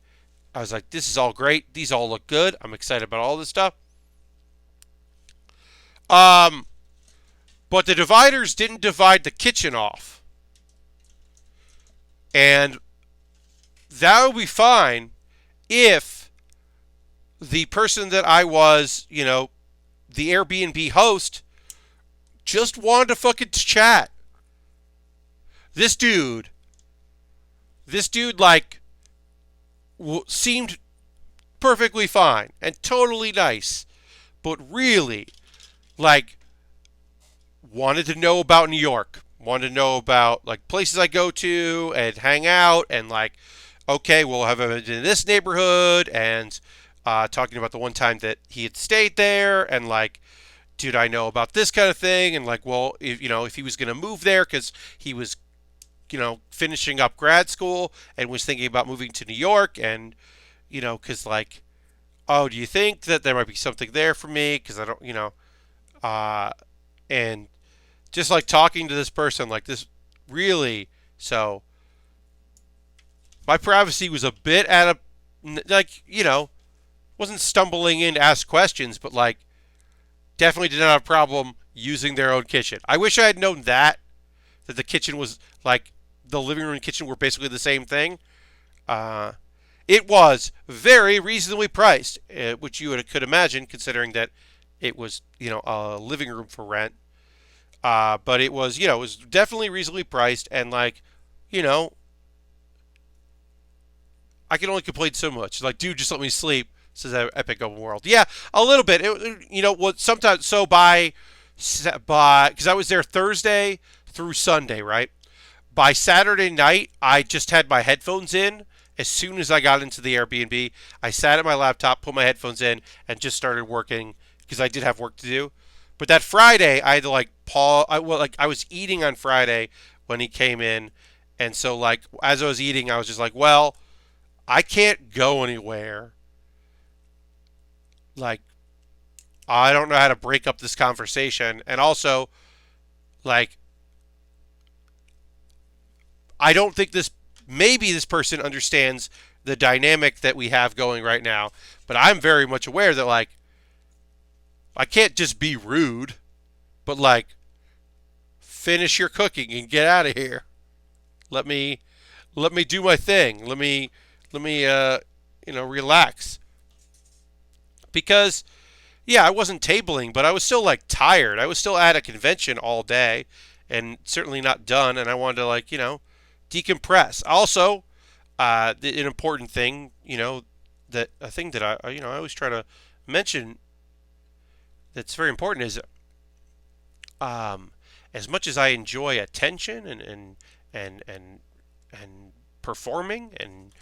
Speaker 1: I was like, this is all great. These all look good. I'm excited about all this stuff. But the dividers didn't divide the kitchen off. And that would be fine if the person that I was, the Airbnb host, just wanted to fucking chat. This dude, like, seemed perfectly fine and totally nice, but really, like, wanted to know about New York, wanted to know about, like, places I go to and hang out, and, like, okay, we'll have it in this neighborhood, and talking about the one time that he had stayed there, and, like, did I know about this kind of thing, and, like, well, if he was going to move there, because he was, finishing up grad school, and was thinking about moving to New York, and, because, like, oh, do you think that there might be something there for me, because I don't, and just, like, talking to this person, like, this really, so, my privacy was a bit at a, like, wasn't stumbling in to ask questions, but, like, definitely did not have a problem using their own kitchen. I wish I had known that the kitchen was, like, the living room and kitchen were basically the same thing. It It was very reasonably priced, which you could imagine, considering that it was, a living room for rent. But it was, it was definitely reasonably priced, and like, you know, I can only complain so much. Like, dude, just let me sleep. Says Epic Open World. Yeah, a little bit. What sometimes so by because I was there Thursday through Sunday, right? By Saturday night, I just had my headphones in. As soon as I got into the Airbnb, I sat at my laptop, put my headphones in, and just started working because I did have work to do. But that Friday, I had to like pause. I was eating on Friday when he came in, and so like as I was eating, I was just like, well, I can't go anywhere. Like, I don't know how to break up this conversation, and also, like, I don't think maybe this person understands the dynamic that we have going right now, but I'm very much aware that, like, I can't just be rude, but, like, finish your cooking and get out of here. Let me do my thing. Let me relax. Because, yeah, I wasn't tabling, but I was still, like, tired. I was still at a convention all day and certainly not done, and I wanted to, like, decompress. Also, an important thing, that a thing that I always try to mention that's very important is, as much as I enjoy attention and performing and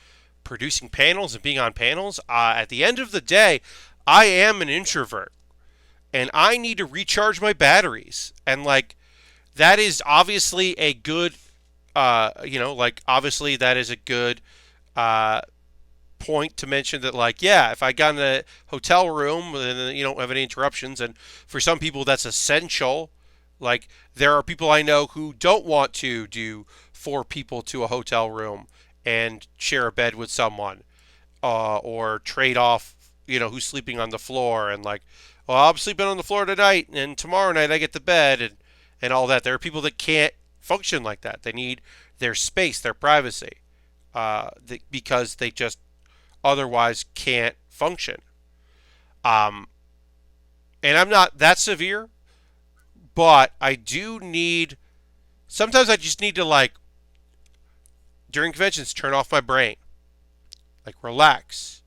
Speaker 1: producing panels and being on panels, at the end of the day, I am an introvert, and I need to recharge my batteries, and like that is obviously a good, obviously that is a good point to mention that, like, yeah, if I got in a hotel room and you don't have any interruptions, and for some people that's essential. Like, there are people I know who don't want to do 4 people to a hotel room and share a bed with someone, or trade off, who's sleeping on the floor, and like, well, I'm sleeping on the floor tonight, and tomorrow night I get to bed, and all that. There are people that can't function like that. They need their space, their privacy, because they just otherwise can't function. And I'm not that severe, but I do need. Sometimes I just need to, like, during conventions, turn off my brain, like, relax,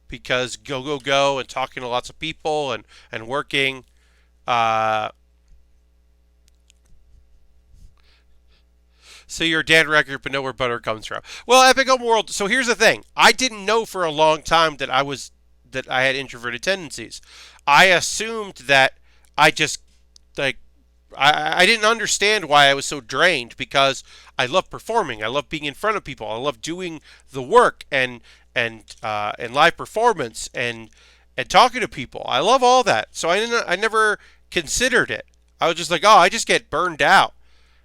Speaker 1: because go and talking to lots of people and working. So you're a Dan record, but know where butter comes from. Well, Epic Open World. So here's the thing: I didn't know for a long time that I had introverted tendencies. I assumed that I just, like, I didn't understand why I was so drained, because I love performing. I love being in front of people. I love doing the work and live performance and talking to people. I love all that. So I never considered it. I was just like, oh, I just get burned out.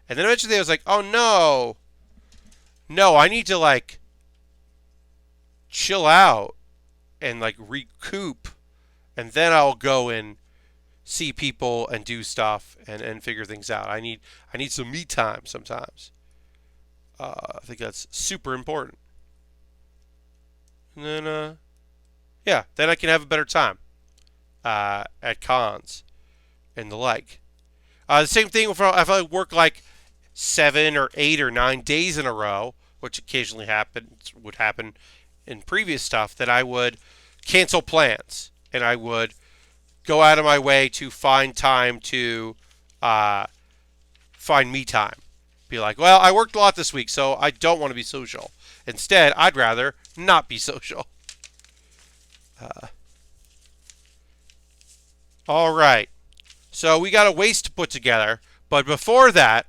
Speaker 1: And then eventually I was like, oh no, I need to, like, chill out and, like, recoup, and then I'll go and see people and do stuff and figure things out. I need some me time sometimes. I think that's super important. And then, yeah, then I can have a better time at cons and the like. The same thing if I work like 7 or 8 or 9 days in a row, which occasionally would happen in previous stuff, that I would cancel plans and I would go out of my way to find time to find me time. Be like, well, I worked a lot this week, so I don't want to be social. Instead, I'd rather not be social. All right. So we got a waste to put together. But before that,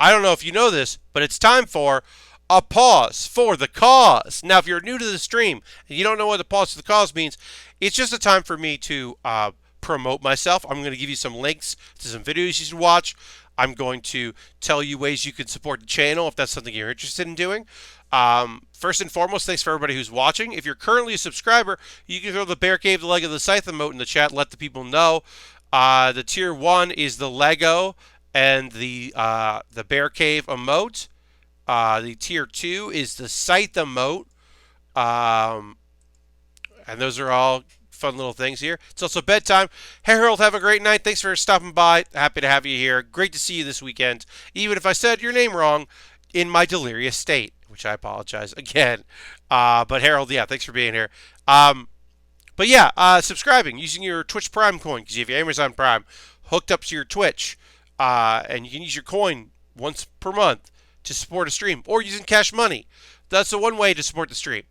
Speaker 1: I don't know if you know this, but it's time for a pause for the cause. Now, if you're new to the stream and you don't know what the pause for the cause means, it's just a time for me to promote myself. I'm going to give you some links to some videos you should watch. I'm going to tell you ways you can support the channel if that's something you're interested in doing. First and foremost, thanks for everybody who's watching. If you're currently a subscriber, you can throw the Bear Cave, the Leg of the Scythe emote in the chat. Let the people know. The tier 1 is the Lego and the Bear Cave emote. The tier 2 is the Scythe emote. Um, and those are all fun little things here. It's also bedtime. Hey, Harold, have a great night. Thanks for stopping by. Happy to have you here. Great to see you this weekend. Even if I said your name wrong in my delirious state, which I apologize again. But Harold, yeah, thanks for being here. But yeah, subscribing using your Twitch Prime coin, because you have your Amazon Prime hooked up to your Twitch, and you can use your coin once per month to support a stream, or using Cash Money. That's the one way to support the stream.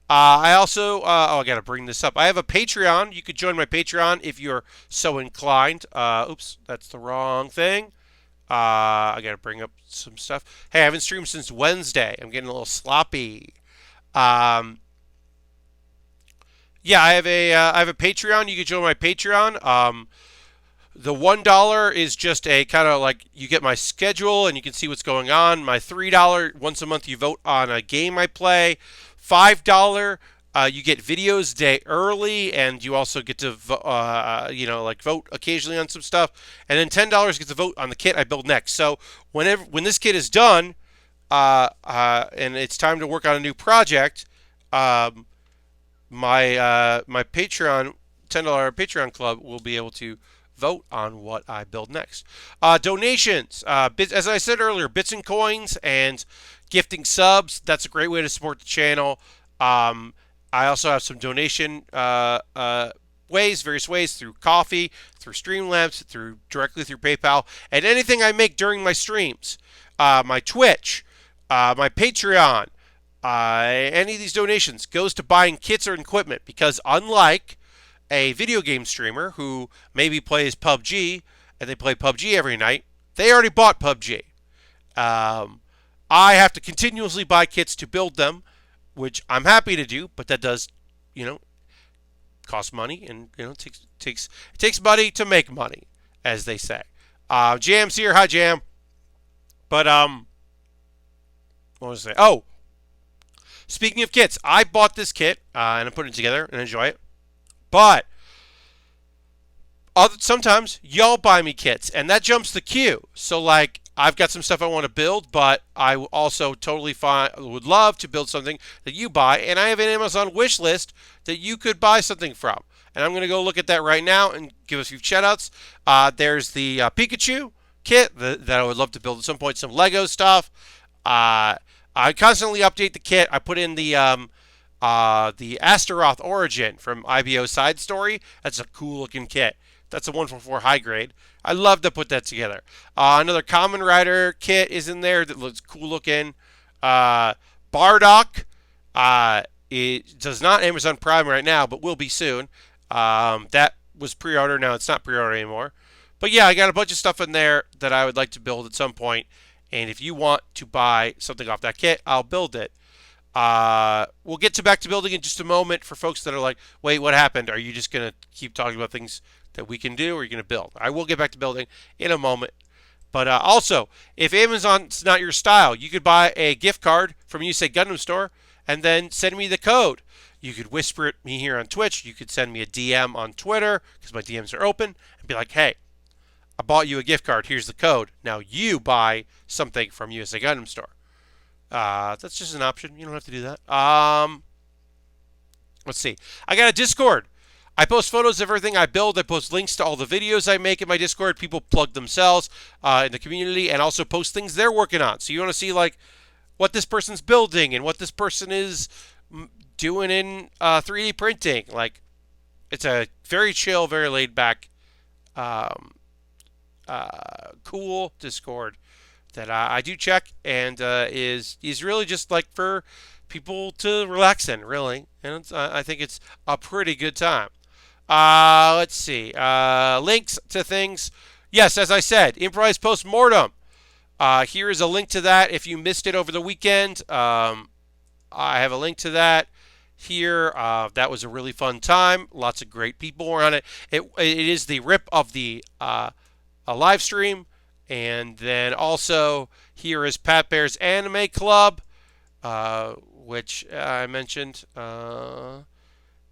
Speaker 1: I also, I got to bring this up. I have a Patreon. You could join my Patreon if you're so inclined. Oops, that's the wrong thing. I got to bring up some stuff. Hey, I haven't streamed since Wednesday. I'm getting a little sloppy. Yeah, I have a Patreon. You can join my Patreon. The $1 is just a kind of like you get my schedule and you can see what's going on. My $3 once a month you vote on a game I play. $5 you get videos a day early, and you also get to vote occasionally on some stuff. And then $10 gets to vote on the kit I build next. So when this kit is done, and it's time to work on a new project, my Patreon $10 Patreon club will be able to vote on what I build next. Donations, as I said earlier, bits and coins and gifting subs. That's a great way to support the channel. I also have some donation various ways through Coffee, through Streamlabs, directly through PayPal, and anything I make during my streams. My Twitch, my Patreon, any of these donations goes to buying kits or equipment, because unlike a video game streamer who maybe plays PUBG and they play PUBG every night, they already bought PUBG. I have to continuously buy kits to build them, which I'm happy to do, but that does, cost money, and it takes money to make money, as they say. Jam's here, hi Jam. But what was I say? Oh, speaking of kits, I bought this kit and I'm putting it together and enjoy it. But sometimes y'all buy me kits, and that jumps the queue. So like, I've got some stuff I want to build, but I also totally would love to build something that you buy, and I have an Amazon wish list that you could buy something from. And I'm going to go look at that right now and give a few shout-outs. There's the Pikachu kit that I would love to build at some point, some Lego stuff. I constantly update the kit. I put in the Astaroth Origin from IBO Side Story. That's a cool-looking kit. That's a 144 high grade. I love to put that together. Another Kamen Rider kit is in there that looks cool looking. Bardock. It does not Amazon Prime right now, but will be soon. That was pre-order. Now it's not pre-order anymore. But yeah, I got a bunch of stuff in there that I would like to build at some point. And if you want to buy something off that kit, I'll build it. We'll get back to building in just a moment for folks that are like, wait, what happened? Are you just going to keep talking about things that we can do, or are you going to build? I will get back to building in a moment. But also, if Amazon's not your style, you could buy a gift card from USA Gundam Store and then send me the code. You could whisper at me here on Twitch. You could send me a DM on Twitter, because my DMs are open, and be like, hey, I bought you a gift card. Here's the code. Now you buy something from USA Gundam Store. That's just an option. You don't have to do that. Let's see. I got a Discord. I post photos of everything I build. I post links to all the videos I make in my Discord. People plug themselves in the community, and also post things they're working on. So you want to see like what this person's building and what this person is doing in 3D printing. Like, it's a very chill, very laid back, cool Discord that I do check, and is really just like for people to relax in, really. And I think it's a pretty good time. Let's see. Links to things. Yes, as I said, Improvised Postmortem. Here is a link to that if you missed it over the weekend. I have a link to that here. That was a really fun time. Lots of great people were on it. It is the rip of the a live stream. And then also here is Pat Baer's Anime Club, which I mentioned.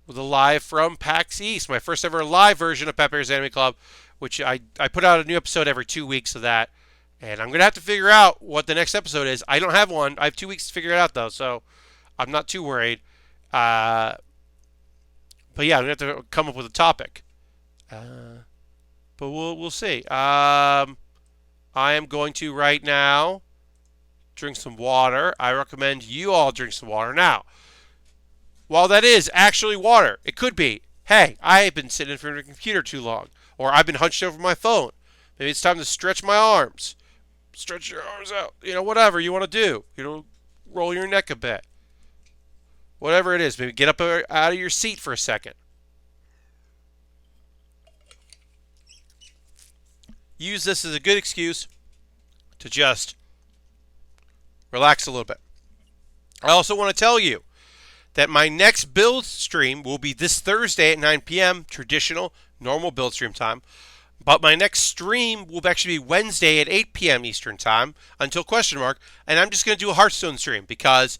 Speaker 1: With a live from PAX East, my first ever live version of Pat Baer's Anime Club, which I put out a new episode every 2 weeks of that. And I'm going to have to figure out what the next episode is. I don't have one. I have 2 weeks to figure it out, though, so I'm not too worried. Uh, but yeah, I'm going to have to come up with a topic. But we'll see. I am going to right now drink some water. I recommend you all drink some water. Now, while that is actually water, it could be, hey, I've been sitting in front of the computer too long. Or I've been hunched over my phone. Maybe it's time to stretch my arms. Stretch your arms out. Whatever you want to do. Roll your neck a bit. Whatever it is. Maybe get up out of your seat for a second. Use this as a good excuse to just relax a little bit. I also want to tell you that my next build stream will be this Thursday at 9 p.m., traditional, normal build stream time. But my next stream will actually be Wednesday at 8 p.m. Eastern time until ? And I'm just going to do a Hearthstone stream because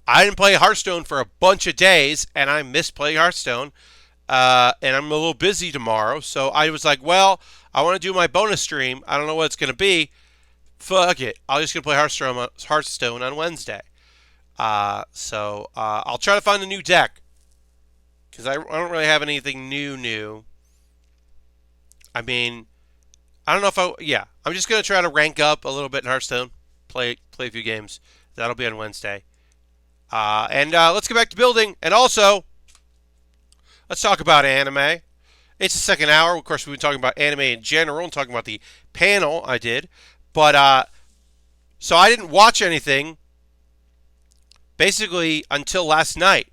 Speaker 1: I didn't play Hearthstone for a bunch of days and I miss playing Hearthstone. And I'm a little busy tomorrow. So I was like, well, I want to do my bonus stream. I don't know what it's going to be. Fuck it. I'm just going to play Hearthstone on Wednesday. So I'll try to find a new deck. Because I don't really have anything new. I mean, I don't know if I'm just going to try to rank up a little bit in Hearthstone. Play a few games. That'll be on Wednesday. And let's get back to building. And also, let's talk about anime. It's the second hour. Of course, we've been talking about anime in general and talking about the panel I did. But, so I didn't watch anything basically until last night.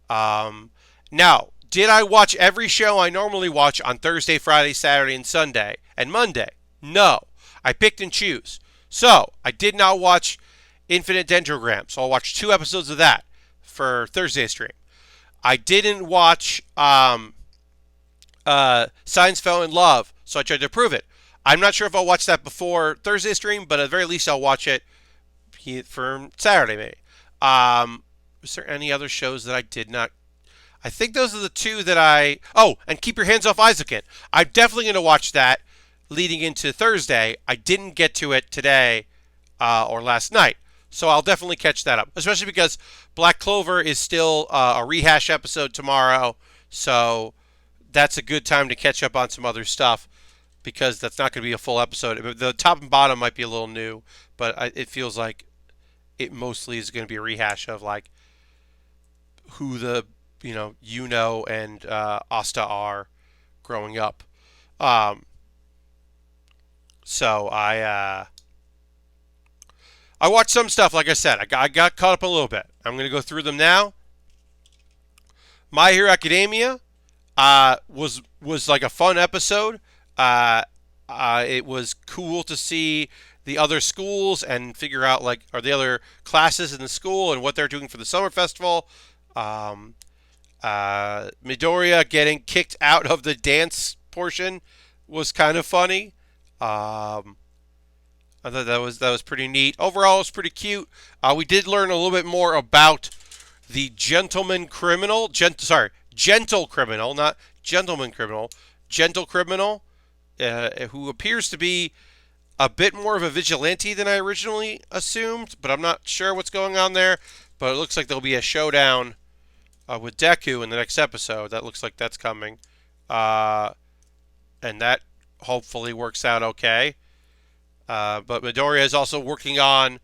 Speaker 1: Now, did I watch every show I normally watch on Thursday, Friday, Saturday, and Sunday, and Monday? No. I picked and choose. So, I did not watch Infinite Dendrogram, so I'll watch 2 episodes of that for Thursday's stream. I didn't watch Science Fell in Love, so I tried to prove it. I'm not sure if I'll watch that before Thursday's stream, but at the very least I'll watch it for Saturday maybe. Was there any other shows that I did not? I think those are the 2 that and Keep Your Hands Off Isaac. I'm definitely going to watch that leading into Thursday. I didn't get to it today or last night, so I'll definitely catch that up, especially because Black Clover is still a rehash episode tomorrow, so that's a good time to catch up on some other stuff because that's not going to be a full episode. The top and bottom might be a little new, but it feels like it mostly is going to be a rehash of like who the Yuno and Asta are growing up. So I watched some stuff. Like I said, I got caught up a little bit. I'm going to go through them now. My Hero Academia was like a fun episode. It was cool to see the other schools and figure out are the other classes in the school and what they're doing for the summer festival. Midoriya getting kicked out of the dance portion was kind of funny. I thought that was pretty neat. Overall, it was pretty cute. We did learn a little bit more about the gentle criminal, not gentleman criminal, gentle criminal, who appears to be a bit more of a vigilante than I originally assumed, but I'm not sure what's going on there. But it looks like there'll be a showdown with Deku in the next episode. That looks like that's coming. And that hopefully works out okay. But Midoriya is also working on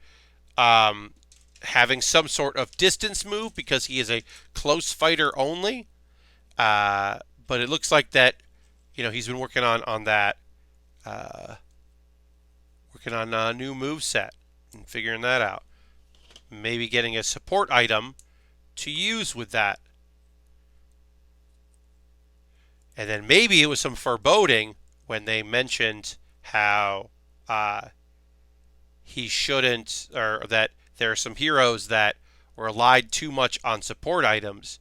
Speaker 1: having some sort of distance move because he is a close fighter only. But it looks like that, he's been working on that. Working on a new move set and figuring that out. Maybe getting a support item to use with that. And then maybe it was some foreboding when they mentioned how he shouldn't, or that there are some heroes that were relied too much on support items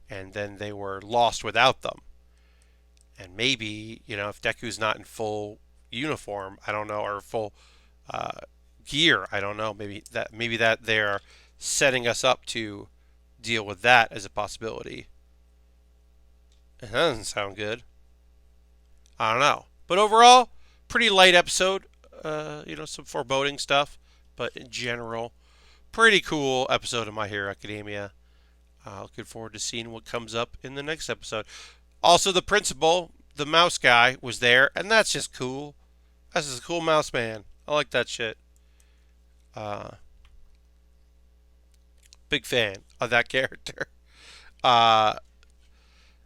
Speaker 1: and then they were lost without them. And maybe, if Deku's not in full uniform, I don't know, or full gear, I don't know, maybe that they're setting us up to deal with that as a possibility. That doesn't sound good. I don't know. But overall, pretty light episode. some foreboding stuff, but in general, pretty cool episode of My Hero Academia. Looking forward to seeing what comes up in the next episode. Also, the principal, the mouse guy, was there, and that's just cool. That's just a cool mouse man. I like that shit. Big fan of that character. Uh,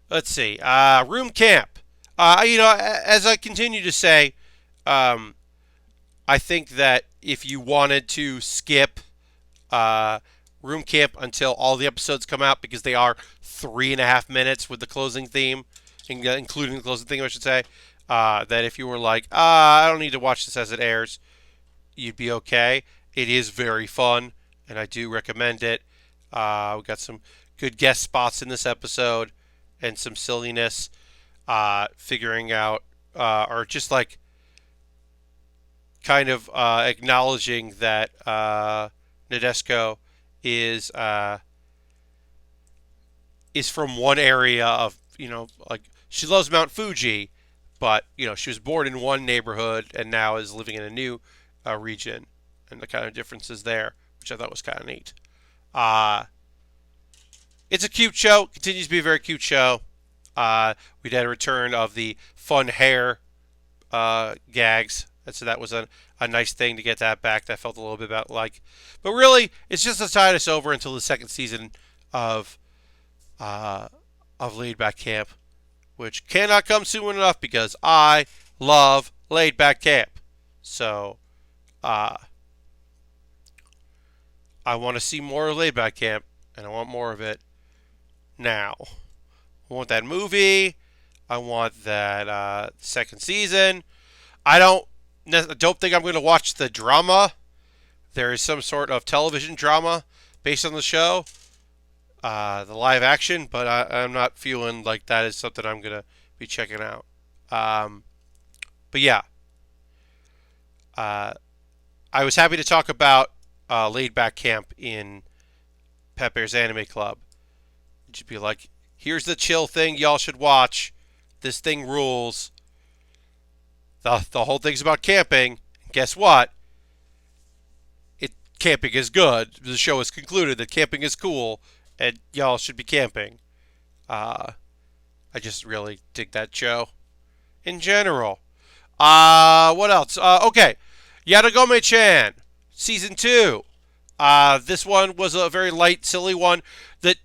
Speaker 1: let's see. Room camp. As I continue to say, I think that if you wanted to skip room camp until all the episodes come out, because they are 3.5 minutes with the closing theme, including the closing theme, I should say, that if you were like, I don't need to watch this as it airs, you'd be okay. It is very fun, and I do recommend it. We got some good guest spots in this episode, and some silliness, figuring out, or just like kind of acknowledging that Nadeshiko is from one area of, like, she loves Mount Fuji, but she was born in one neighborhood and now is living in a new region, and the kind of differences there, which I thought was kind of neat. It's a cute show. Continues to be a very cute show. We had a return of the fun hair gags. So that was a nice thing to get that back. That felt a little bit about like, but really, it's just to tide us over until the second season of Laid Back Camp, which cannot come soon enough because I love Laid Back Camp. So, I want to see more of Laid Back Camp, and I want more of it now. I want that movie. I want that second season. I don't think I'm going to watch the drama. There is some sort of television drama based on the show, the live action, but I'm not feeling like that is something I'm going to be checking out. But yeah, I was happy to talk about Laid Back Camp in Pet Bear's Anime Club. Just be like, here's the chill thing y'all should watch. This thing rules. The whole thing's about camping. Guess what? Camping is good. The show has concluded that camping is cool, and y'all should be camping. I just really dig that show in general. What else? Okay. Yatogame-chan, Season 2. This one was a very light, silly one that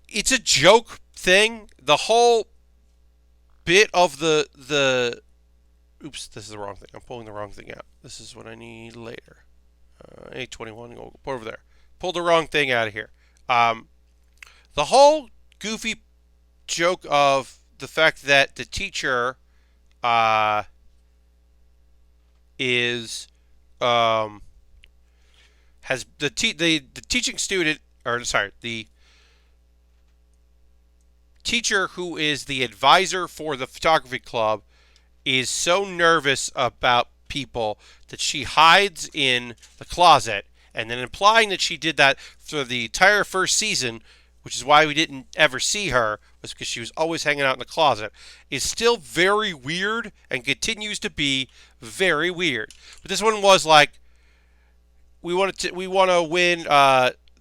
Speaker 1: it's a joke thing. The whole bit of the oops, this is the wrong thing. I'm pulling the wrong thing out. This is what I need later. 821, go over there. Pull the wrong thing out of here. The whole goofy joke of the fact that the teacher is has the teaching student, or sorry, the teacher who is the advisor for the photography club is so nervous about people that she hides in the closet, and then implying that she did that for the entire first season, which is why we didn't ever see her, was because she was always hanging out in the closet, is still very weird and continues to be very weird. But this one was like, we want to win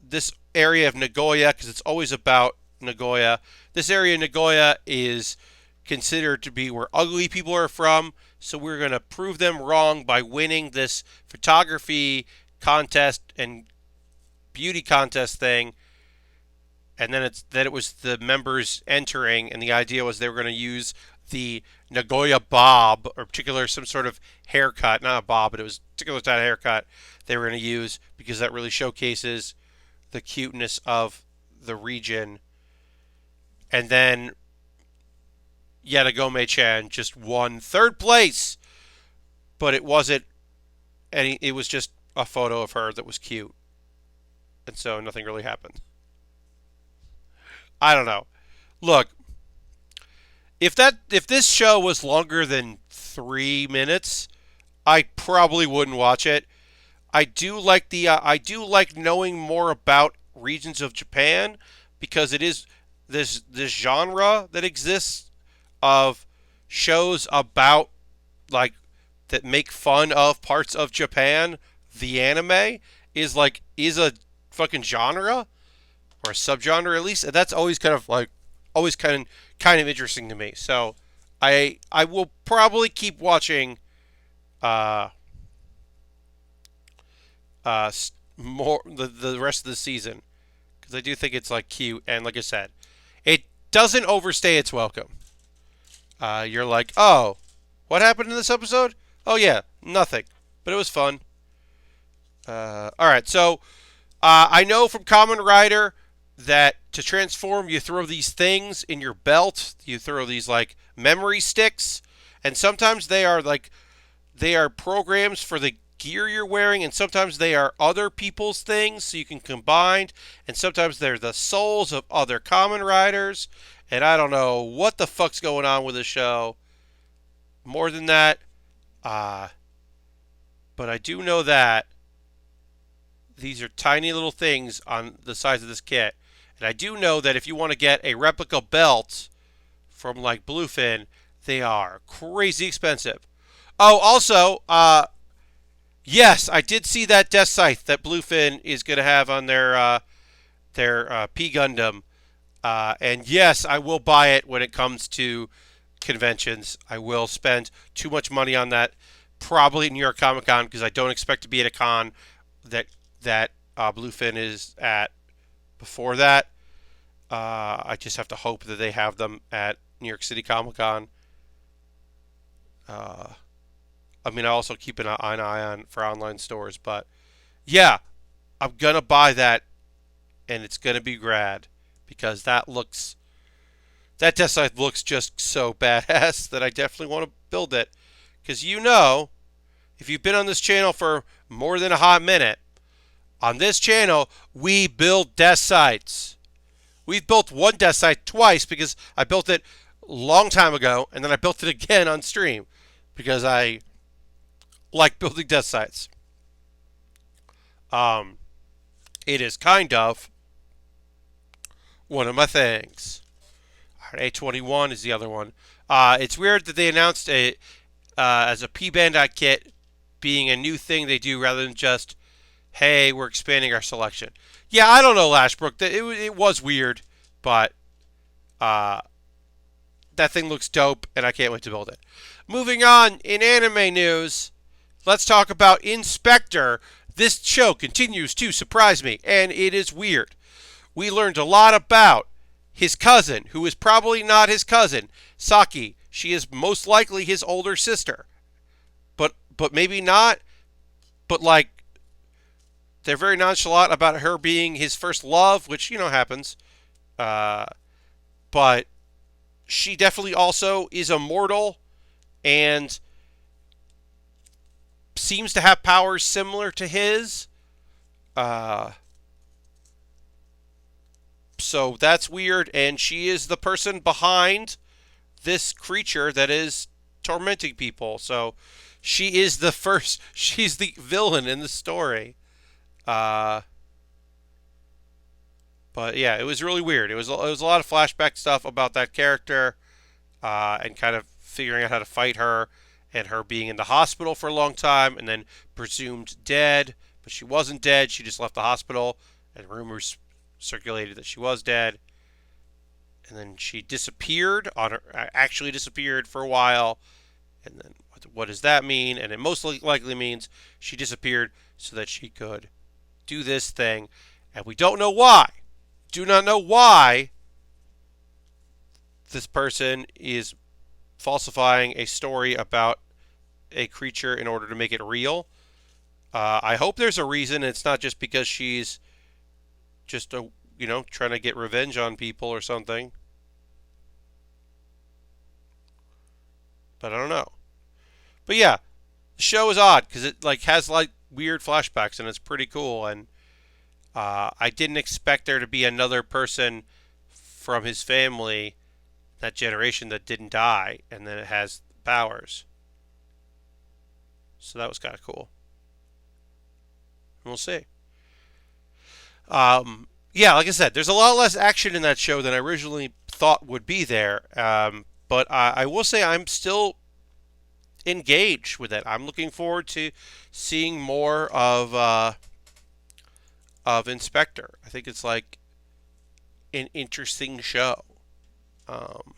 Speaker 1: this area of Nagoya because it's always about Nagoya. This area of Nagoya is considered to be where ugly people are from, so we're going to prove them wrong by winning this photography contest and beauty contest thing. And then it was the members entering, and the idea was they were going to use the Nagoya bob, or particular some sort of haircut, not a bob, but it was a particular type of haircut they were going to use because that really showcases the cuteness of the region. And then Yatogame-chan just won third place, but it wasn't any. It was just a photo of her that was cute, and so nothing really happened. I don't know. Look, if this show was longer than 3 minutes, I probably wouldn't watch it. I do like knowing more about regions of Japan because it is this genre that exists of shows about like that make fun of parts of Japan, the anime is a fucking genre or a subgenre at least, and that's always kind of interesting to me. So I will probably keep watching uh more the rest of the season because I do think it's like cute, and like I said, it doesn't overstay its welcome. You're like, oh, what happened in this episode? Oh yeah, nothing, but it was fun. All right, so I know from Kamen Rider that to transform, you throw these things in your belt. You throw these like memory sticks, and sometimes they are programs for the gear you're wearing, and sometimes they are other people's things, so you can combine. And sometimes they're the souls of other Kamen Riders. And I don't know what the fuck's going on with the show. More than that, but I do know that these are tiny little things on the size of this kit. And I do know that if you want to get a replica belt from like Bluefin, they are crazy expensive. Oh, also, yes, I did see that Death Scythe that Bluefin is going to have on their P Gundam. And yes, I will buy it when it comes to conventions. I will spend too much money on that, probably at New York Comic Con, because I don't expect to be at a con that Bluefin is at before that. I just have to hope that they have them at New York City Comic Con. I mean, I also keep an eye on for online stores, but yeah, I'm gonna buy that, and it's gonna be rad because that Death Scythe looks just so badass that I definitely want to build it. Because if you've been on this channel for more than a hot minute, on this channel we build Death Scythes. We've built one Death Scythe twice because I built it a long time ago, and then I built it again on stream because I like building Death Scythes. It is kind of one of my things. A21 is the other one. It's weird that they announced it as a P-Bandai kit being a new thing they do rather than just, hey, we're expanding our selection. Yeah, I don't know, Lashbrook. It was weird, but that thing looks dope, and I can't wait to build it. Moving on, in anime news, let's talk about Spectre. This show continues to surprise me, and it is weird. We learned a lot about his cousin, who is probably not his cousin, Saki. She is most likely his older sister. But maybe not. But like, they're very nonchalant about her being his first love, which, happens. But she definitely also is immortal and seems to have powers similar to his. So that's weird, and she is the person behind this creature that is tormenting people. So she's the villain in the story. But yeah, it was really weird. It was a lot of flashback stuff about that character, and kind of figuring out how to fight her, and her being in the hospital for a long time, and then presumed dead, but she wasn't dead. She just left the hospital, and rumors circulated that she was dead. And then she actually disappeared for a while. And then what does that mean? And it most likely means she disappeared so that she could do this thing. And we don't know why. Do not know why this person is falsifying a story about a creature in order to make it real. I hope there's a reason. It's not just because she's just trying to get revenge on people or something. But I don't know. But yeah, the show is odd because it has weird flashbacks, and it's pretty cool. And I didn't expect there to be another person from his family, that generation, that didn't die, and then it has powers. So that was kind of cool. And we'll see. Yeah, like I said, there's a lot less action in that show than I originally thought would be there. But I will say I'm still engaged with it. I'm looking forward to seeing more of Inspector. I think it's like an interesting show. Um,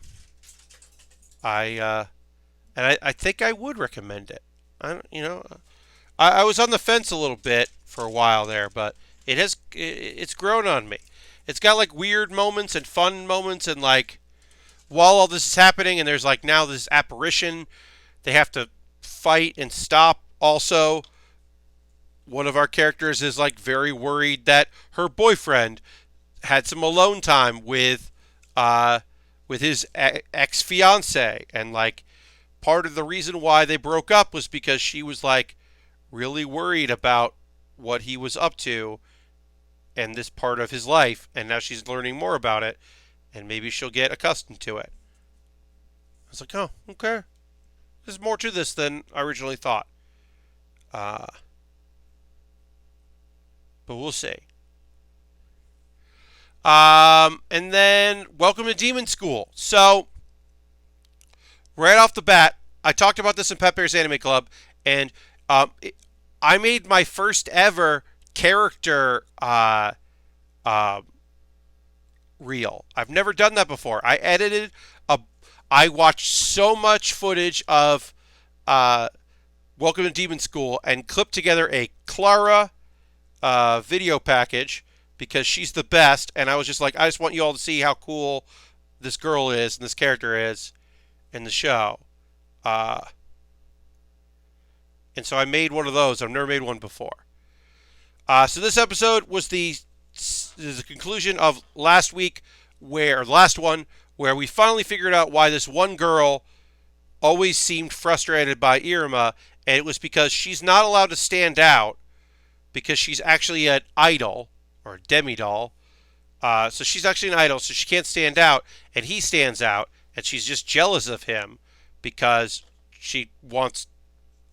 Speaker 1: I think I would recommend it. I was on the fence a little bit for a while there, but it's grown on me. It's got like weird moments and fun moments, and like while all this is happening, and there's like now this apparition they have to fight and stop. Also, one of our characters is like very worried that her boyfriend had some alone time with his ex fiance, and like part of the reason why they broke up was because she was like really worried about what he was up to and this part of his life, and now she's learning more about it, and maybe she'll get accustomed to it. I was like, oh, okay. There's more to this than I originally thought. Uh, but we'll see. And then, welcome to Demon School. So, right off the bat, I talked about this in Pet Bear's Anime Club, and I made my first ever character reel. I've never done that before. I watched so much footage of Welcome to Demon School and clipped together a Clara video package because she's the best, and I was just like, I just want you all to see how cool this girl is and this character is in the show. And so I made one of those. I've never made one before. So this episode was the conclusion of last week, the last one, where we finally figured out why this one girl always seemed frustrated by Iruma, and it was because she's not allowed to stand out because she's actually an idol, or a demi-doll. So she's actually an idol, so she can't stand out, and he stands out, and she's just jealous of him because she wants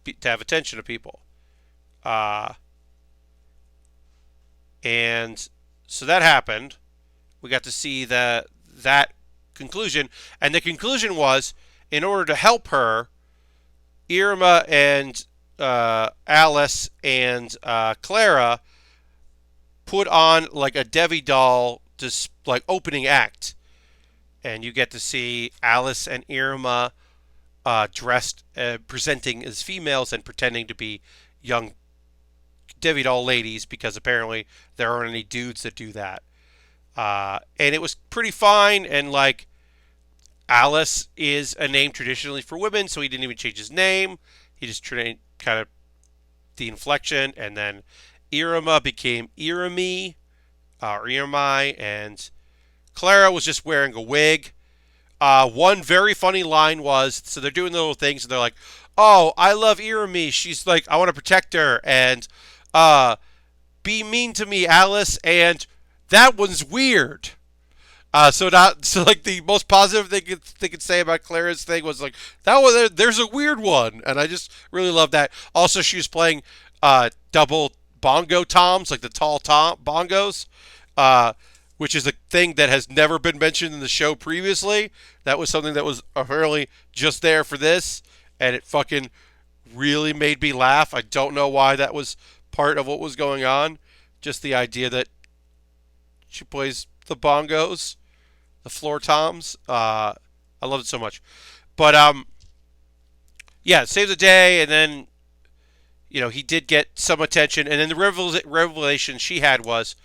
Speaker 1: to have attention to people. And so that happened. We got to see that conclusion, and the conclusion was, in order to help her, Iruma and Alice and Clara put on like a Devi doll like opening act, and you get to see Alice and Iruma dressed, presenting as females and pretending to be young Devi doll ladies, because apparently there aren't any dudes that do that. And it was pretty fine, and like Alice is a name traditionally for women, so he didn't even change his name. He just kind of the inflection, and then Iruma became Irumi, or Irumai, and Clara was just wearing a wig. One very funny line was, so they're doing the little things, and they're like, oh, I love Irumi. She's like, I want to protect her, and be mean to me, Alice, and that one's weird. So like the most positive they could say about Clara's thing was like, there's a weird one, and I just really love that. Also, she was playing double bongo toms, like the tall tom bongos, which is a thing that has never been mentioned in the show previously. That was something that was apparently just there for this, and it fucking really made me laugh. I don't know why that was part of what was going on. Just the idea that she plays the bongos, the floor toms. I love it so much. But yeah, saved the day, and then he did get some attention, and then the revelation she had was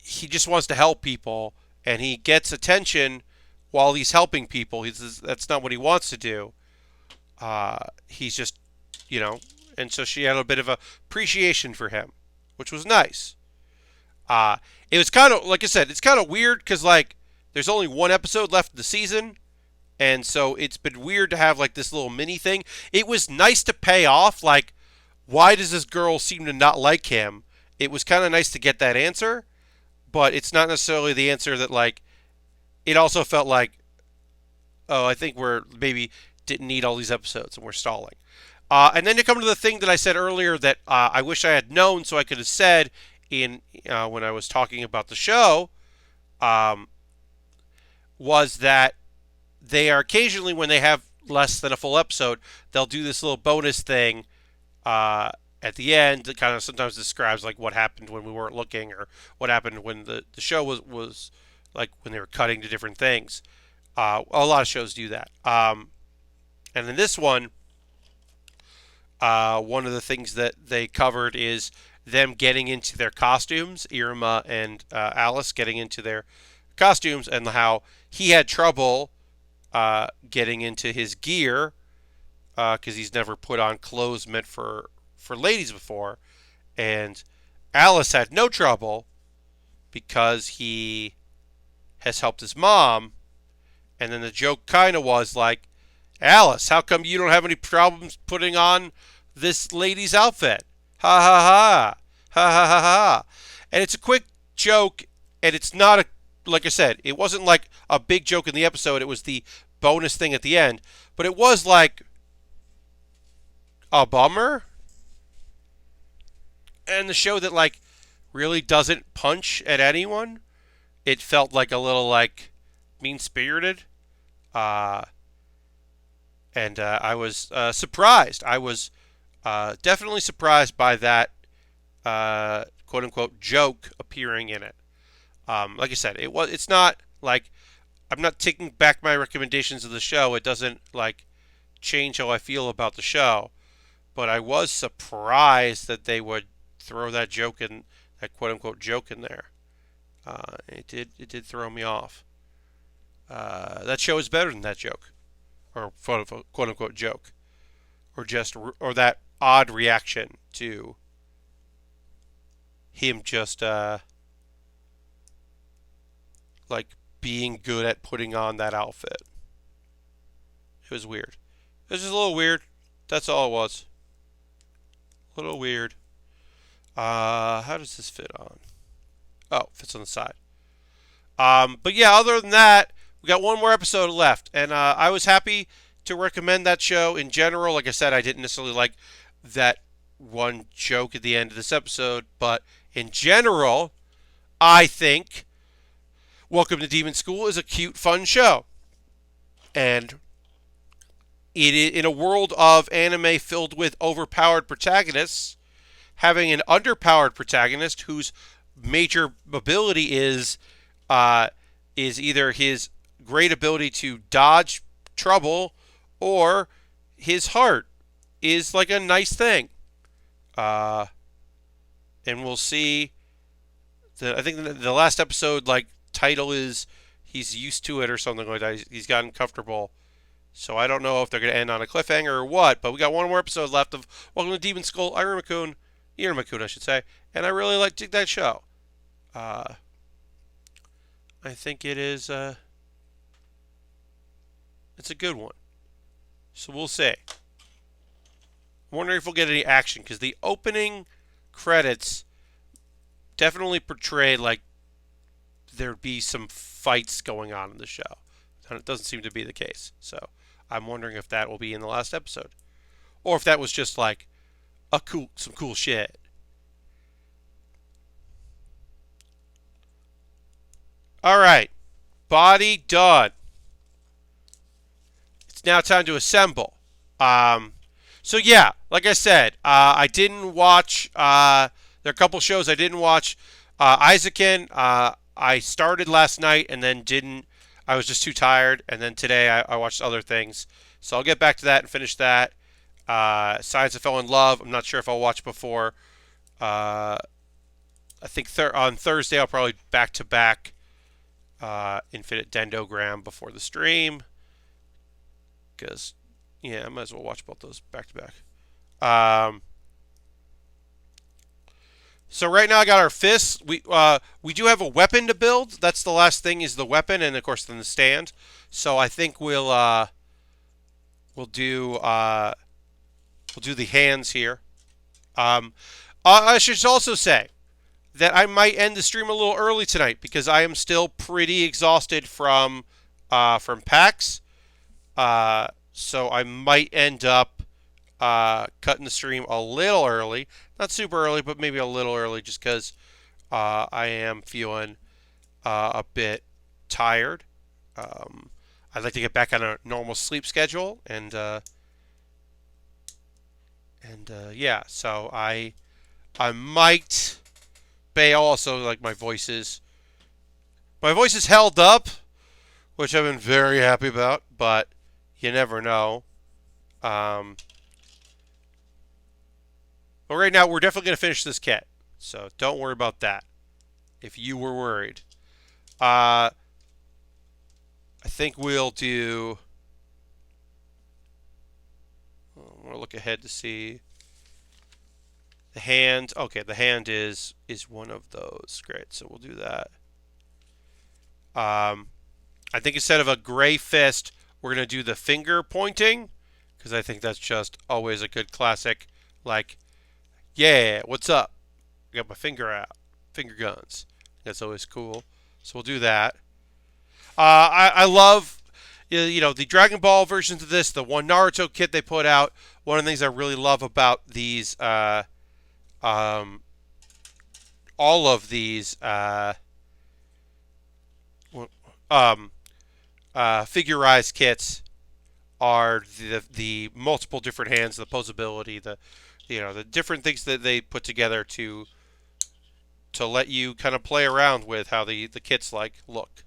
Speaker 1: he just wants to help people, and he gets attention while he's helping people. That's not what he wants to do. He's just, and so she had a bit of appreciation for him, which was nice. It was kind of, like I said, it's kind of weird because like there's only one episode left in the season, and so it's been weird to have like this little mini thing. It was nice to pay off, like, why does this girl seem to not like him? It was kind of nice to get that answer, but it's not necessarily the answer that, like, it also felt like, oh, I think we're maybe didn't need all these episodes and we're stalling. And then to come to the thing that I said earlier that I wish I had known, so I could have said in when I was talking about the show, was that they are occasionally, when they have less than a full episode, they'll do this little bonus thing at the end that kind of sometimes describes like what happened when we weren't looking, or what happened when the show was like when they were cutting to different things. A lot of shows do that. And in this one of the things that they covered is them getting into their costumes, Iruma and Alice getting into their costumes, and how he had trouble getting into his gear because he's never put on clothes meant for ladies before, and Alice had no trouble because he has helped his mom. And then the joke kind of was like, Alice, how come you don't have any problems putting on this lady's outfit? Ha ha ha. Ha ha ha ha. And it's a quick joke, and it's not a, like I said, it wasn't like a big joke in the episode. It was the bonus thing at the end. But it was like a bummer. And the show that like really doesn't punch at anyone. It felt like a little like mean-spirited. And I was surprised. I was definitely surprised by that quote-unquote joke appearing in it. Like I said, it's not like I'm not taking back my recommendations of the show. It doesn't like change how I feel about the show. But I was surprised that they would throw that joke in, that quote-unquote joke in there. It did throw me off. That show is better than that joke, or quote-unquote joke, or that odd reaction to him just like being good at putting on that outfit. It was weird. It was just a little weird. That's all it was. A little weird. How does this fit on? Oh, fits on the side. But yeah, other than that, we got one more episode left, and I was happy to recommend that show in general. Like I said, I didn't necessarily like that one joke at the end of this episode, but in general, I think Welcome to Demon School is a cute, fun show. And in a world of anime filled with overpowered protagonists, having an underpowered protagonist whose major ability is either his great ability to dodge trouble or his heart is like a nice thing. And we'll see. I think the last episode, like, title is he's used to it or something like that. He's gotten comfortable. So I don't know if they're going to end on a cliffhanger or what, but we got one more episode left of Welcome to Demon School, Iruma-kun, I should say, and I really dig that show. I think it is it's a good one. So we'll see. I'm wondering if we'll get any action, because the opening credits definitely portrayed like there'd be some fights going on in the show. And it doesn't seem to be the case. So I'm wondering if that will be in the last episode, or if that was just like some cool shit. All right, body done. It's now time to assemble. So yeah, like I said, I didn't watch. There are a couple shows I didn't watch. Isaacin, I started last night and then didn't. I was just too tired, and then today I watched other things. So I'll get back to that and finish that. Science I Fell in Love. I'm not sure if I'll watch before. I think on Thursday I'll probably back to back Infinite Dendogram before the stream, because yeah, I might as well watch both those back to back. So right now I got our fists. We do have a weapon to build. That's the last thing, is the weapon, and of course then the stand. So I think we'll do the hands here. I should also say that I might end the stream a little early tonight, because I am still pretty exhausted from PAX. So I might end up cutting the stream a little early. Not super early, but maybe a little early, just because I am feeling a bit tired. I'd like to get back on a normal sleep schedule, yeah. So I might. Bae also like my voice is held up, which I've been very happy about, but you never know. Um, but right now, we're definitely going to finish this kit, so don't worry about that if you were worried. I think we'll do. I want to look ahead to see the hand. Okay, the hand is one of those. Great, so we'll do that. I think instead of a gray fist, we're going to do the finger pointing, because I think that's just always a good classic. Like, yeah, what's up? I got my finger out. Finger guns. That's always cool. So we'll do that. I love, the Dragon Ball versions of this, the one Naruto kit they put out. One of the things I really love about these, all of these, figurized kits are the multiple different hands, the posability, the different things that they put together to let you kind of play around with how the kits look,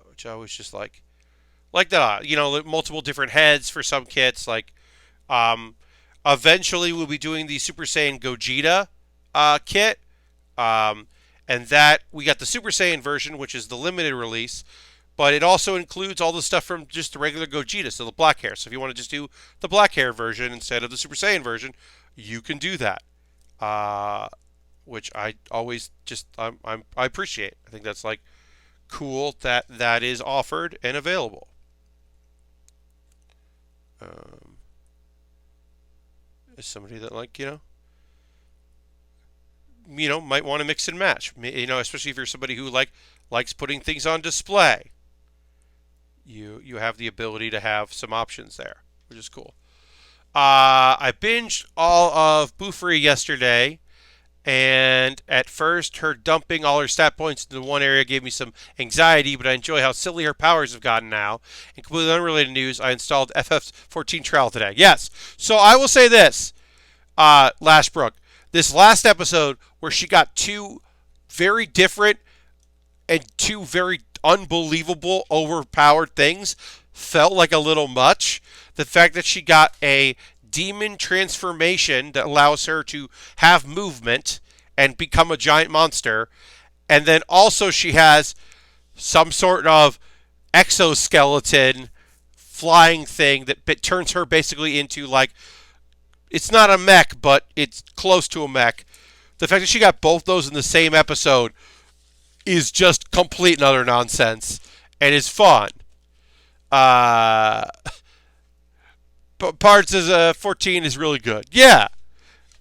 Speaker 1: which I always just like that. Multiple different heads for some kits. Eventually we'll be doing the Super Saiyan Gogeta kit, and that we got the Super Saiyan version, which is the limited release. But it also includes all the stuff from just the regular Gogeta, so the black hair. So if you want to just do the black hair version instead of the Super Saiyan version, you can do that. Which I always just I appreciate. I think that's cool that is offered and available. As somebody that might want to mix and match. Especially if you're somebody who likes putting things on display. You have the ability to have some options there, which is cool. I binged all of Bufri yesterday, and at first her dumping all her stat points into one area gave me some anxiety, but I enjoy how silly her powers have gotten now. In completely unrelated news, I installed FF14 Trial today. Yes, so I will say this, Lashbrook, this last episode where she got two very different and two very unbelievable, overpowered things felt like a little much. The fact that she got a demon transformation that allows her to have movement and become a giant monster, and then also she has some sort of exoskeleton flying thing that turns her basically into it's not a mech, but it's close to a mech. The fact that she got both those in the same episode is just complete and utter nonsense, and is fun. But parts as 14 is really good. Yeah.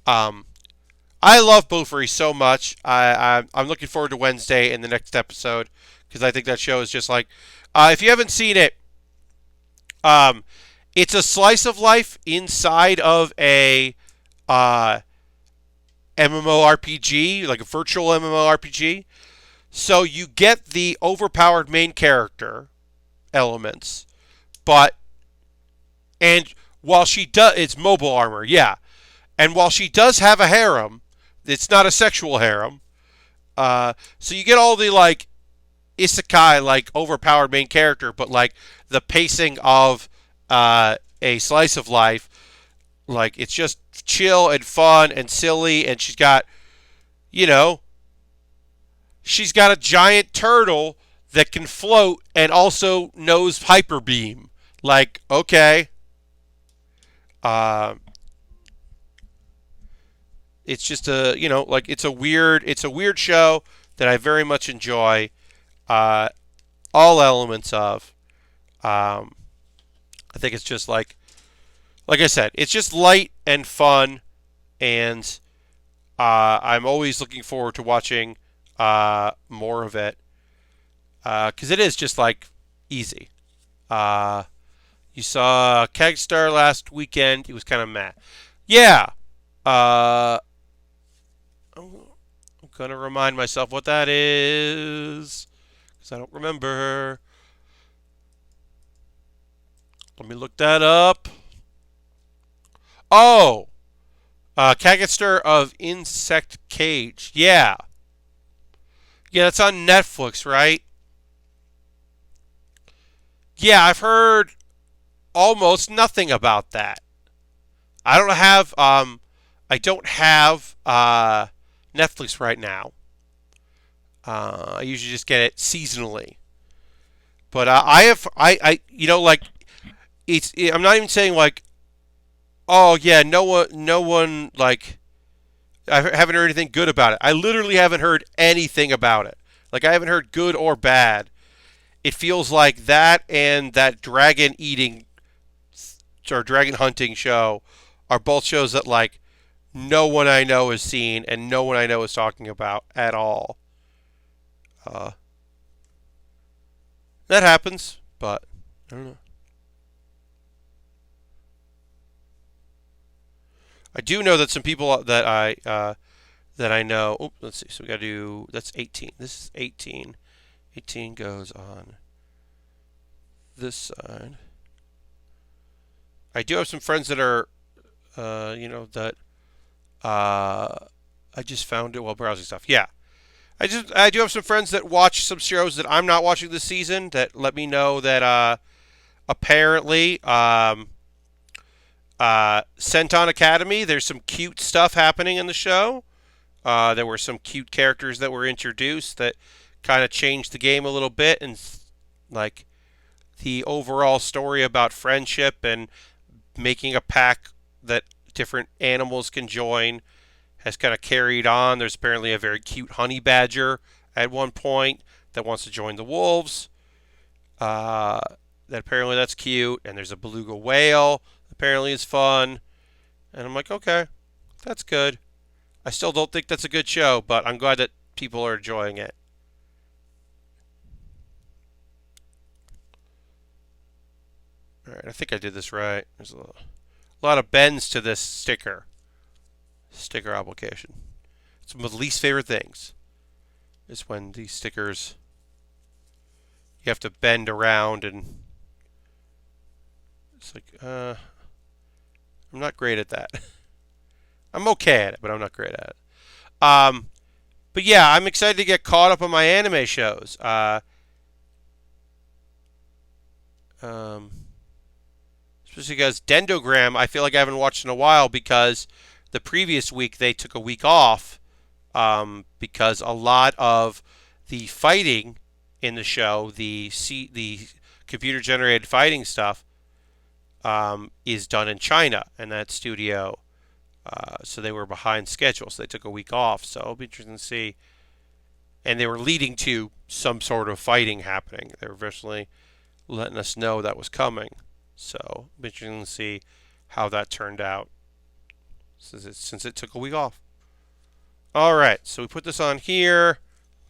Speaker 1: I love Bofuri so much. I'm looking forward to Wednesday and the next episode, because I think that show is just if you haven't seen it, it's a slice of life inside of a MMORPG, like a virtual MMORPG. So you get the overpowered main character elements, and while she does, it's mobile armor, yeah. And while she does have a harem, it's not a sexual harem. So you get all the isekai overpowered main character, but the pacing of a slice of life, it's just chill and fun and silly, and she's got a giant turtle that can float and also knows hyper beam. Okay. It's just it's a weird show that I very much enjoy all elements of. I think it's just like I said, it's just light and fun, and I'm always looking forward to watching more of it, because it is just easy. You saw Kegstar last weekend. It was kind of meh. Yeah. I'm going to remind myself what that is, because I don't remember. Let me look that up. Oh, Kagetster of Insect Cage. Yeah. Yeah, that's on Netflix, right? Yeah, I've heard almost nothing about that. I don't have Netflix right now. I usually just get it seasonally. But like I'm not even saying like, oh yeah, no one like, I haven't heard anything good about it. I literally haven't heard anything about it. Like I haven't heard good or bad. It feels like that and that dragon eating or dragon hunting show are both shows that like no one I know has seen and no one I know is talking about at all. Uh, that happens, but I don't know. I do know that some people that I know. Oh, let's see. So we got to do. That's 18. This is 18. 18 goes on this side. I do have some friends that are, that I just found it while browsing stuff. Yeah, I do have some friends that watch some shows that I'm not watching this season that let me know that apparently Senton Academy, there's some cute stuff happening in the show. There were some cute characters that were introduced that kind of changed the game a little bit, and like the overall story about friendship and making a pack that different animals can join has kind of carried on. There's apparently a very cute honey badger at one point that wants to join the wolves. That apparently that's cute, and there's a beluga whale apparently is fun, and I'm like, okay, that's good. I still don't think that's a good show, but I'm glad that people are enjoying it. All right, I think I did this right. There's a lot of bends to this sticker application. It's one of my least favorite things is when these stickers you have to bend around, and it's like I'm not great at that. I'm okay at it, but I'm not great at it. But yeah, I'm excited to get caught up on my anime shows. Especially because Dendogram, I feel like I haven't watched in a while because the previous week they took a week off because a lot of the fighting in the show, the computer generated fighting stuff, is done in China in that studio. So they were behind schedule, so they took a week off. So it'll be interesting to see. And they were leading to some sort of fighting happening. They were eventually letting us know that was coming. So it'll be interesting to see how that turned out since it took a week off. All right, so we put this on here.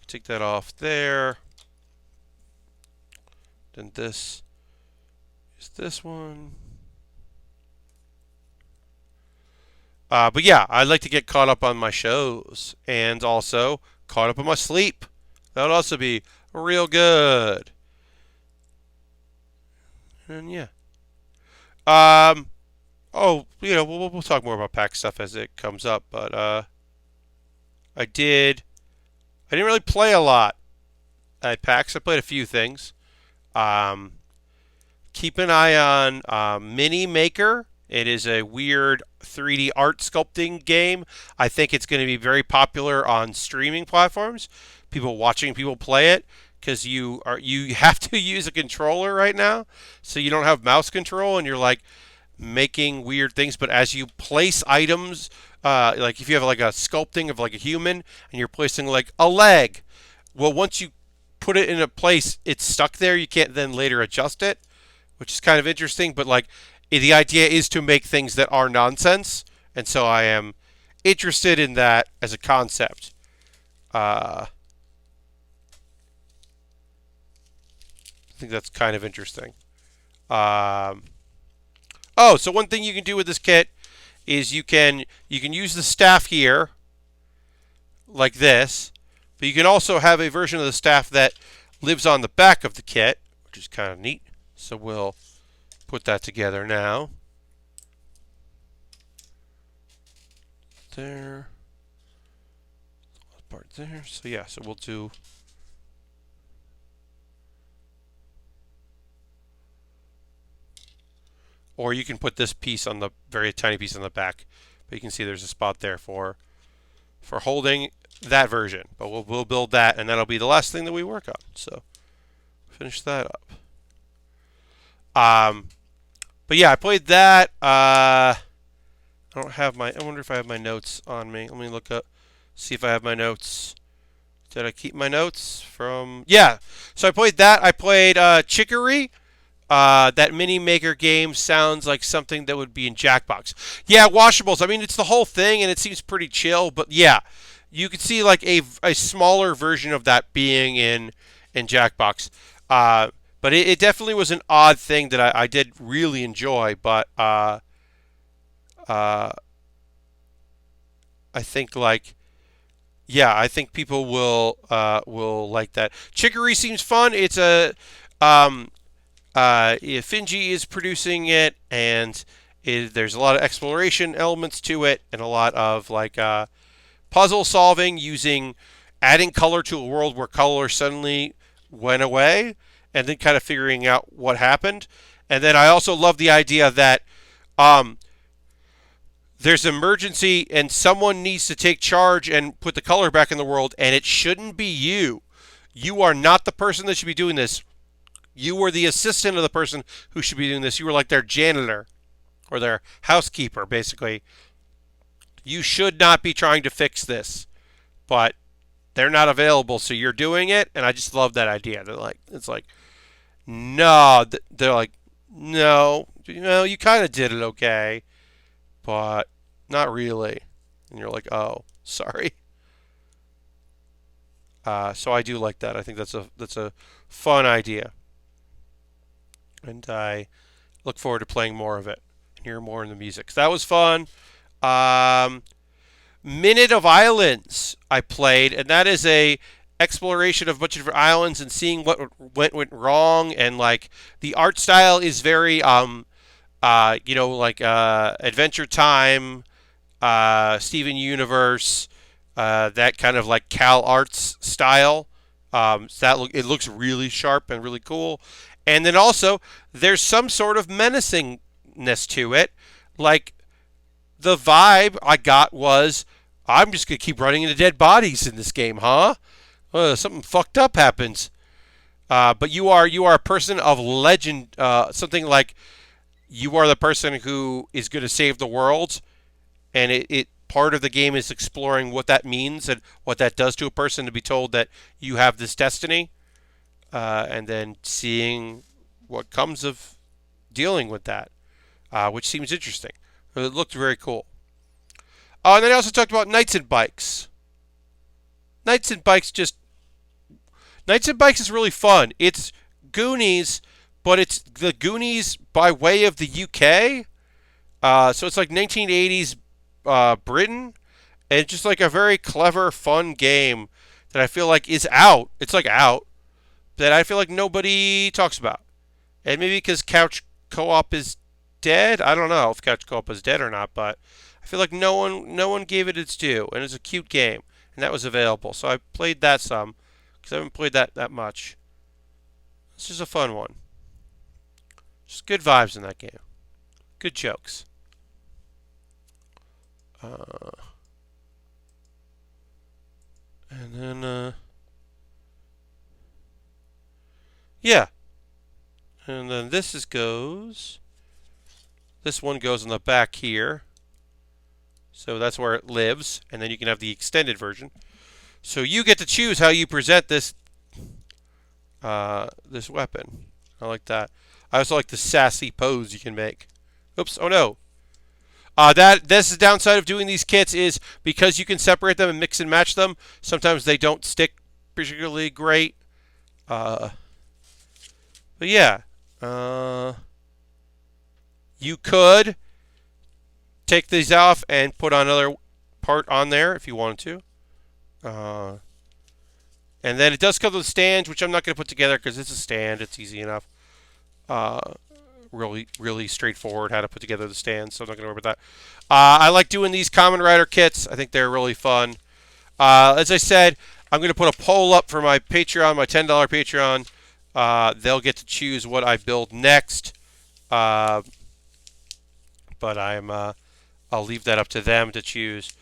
Speaker 1: Take that off there. Then this is this one. But yeah, I'd like to get caught up on my shows and also caught up on my sleep. That would also be real good. And yeah. Oh, we'll talk more about pack stuff as it comes up. But I didn't really play a lot at PAX. I played a few things. Keep an eye on Mini Maker. It is a weird 3D art sculpting game. I think it's going to be very popular on streaming platforms. People watching people play it because you have to use a controller right now, so you don't have mouse control, and you're like making weird things. But as you place items, like if you have like a sculpting of like a human, and you're placing like a leg, well, once you put it in a place, it's stuck there. You can't then later adjust it, which is kind of interesting. But like the idea is to make things that are nonsense, and so I am interested in that as a concept. I think that's kind of interesting. So one thing you can do with this kit is you can use the staff here, like this, but you can also have a version of the staff that lives on the back of the kit, which is kind of neat. So we'll put that together now. There. Part there. So yeah, so we'll do. Or you can put this piece on the very tiny piece on the back, but you can see there's a spot there for holding that version. But we'll build that, and that'll be the last thing that we work on. So finish that up. But yeah, I played that. I don't have my. I wonder if I have my notes on me. Let me look up, see if I have my notes. Did I keep my notes from? Yeah. So I played that. I played Chicory. That mini maker game sounds like something that would be in Jackbox. Yeah, washables. I mean, it's the whole thing, and it seems pretty chill. But yeah, you could see like a smaller version of that being in Jackbox. But it definitely was an odd thing that I did really enjoy. But I think like. Yeah, I think people will like that. Chicory seems fun. It's a Finji is producing it, and there's a lot of exploration elements to it, and a lot of like puzzle solving using adding color to a world where color suddenly went away, and then kind of figuring out what happened. And then I also love the idea that there's an emergency and someone needs to take charge and put the color back in the world, and it shouldn't be you. You are not the person that should be doing this. You were the assistant of the person who should be doing this. You were like their janitor or their housekeeper, basically. You should not be trying to fix this, but they're not available, so you're doing it, and I just love that idea. They're like, it's like, no, they're like, no, you kind of did it okay, but not really. And you're like, oh, sorry. So I do like that. I think that's a fun idea, and I look forward to playing more of it and hear more in the music. So that was fun. Minute of Islands I played, and that is a exploration of a bunch of different islands and seeing what went wrong, and like the art style is very Adventure Time, Steven Universe, that kind of like Cal Arts style. So it looks really sharp and really cool. And then also there's some sort of menacingness to it. Like the vibe I got was, I'm just gonna keep running into dead bodies in this game, huh? Something fucked up happens. But you are a person of legend. Something like you are the person who is going to save the world, and it part of the game is exploring what that means and what that does to a person to be told that you have this destiny, and then seeing what comes of dealing with that, which seems interesting. It looked very cool. And then I also talked about Knights and Bikes. Knights and Bikes is really fun. It's Goonies, but it's the Goonies by way of the UK. So it's like 1980s Britain, and it's just like a very clever, fun game that I feel like is out. It's like out, that I feel like nobody talks about. And maybe because Couch Co-op is dead. I don't know if Couch Co-op is dead or not, but I feel like no one gave it its due, and it's a cute game, and that was available. So I played that some, because I haven't played that much. It's just a fun one. Just good vibes in that game. Good jokes. And then, yeah. And then this goes. This one goes on the back here. So that's where it lives. And then you can have the extended version. So you get to choose how you present this this weapon. I like that. I also like the sassy pose you can make. Oops, oh no. That's the downside of doing these kits, is because you can separate them and mix and match them, sometimes they don't stick particularly great. But yeah. You could take these off and put another part on there if you wanted to. And then it does come with stands, which I'm not going to put together because it's a stand. It's easy enough. really straightforward how to put together the stand, so I'm not going to worry about that. I like doing these Kamen Rider kits. I think they're really fun. As I said, I'm going to put a poll up for my Patreon, my $10 Patreon. They'll get to choose what I build next. But I'll leave that up to them to choose.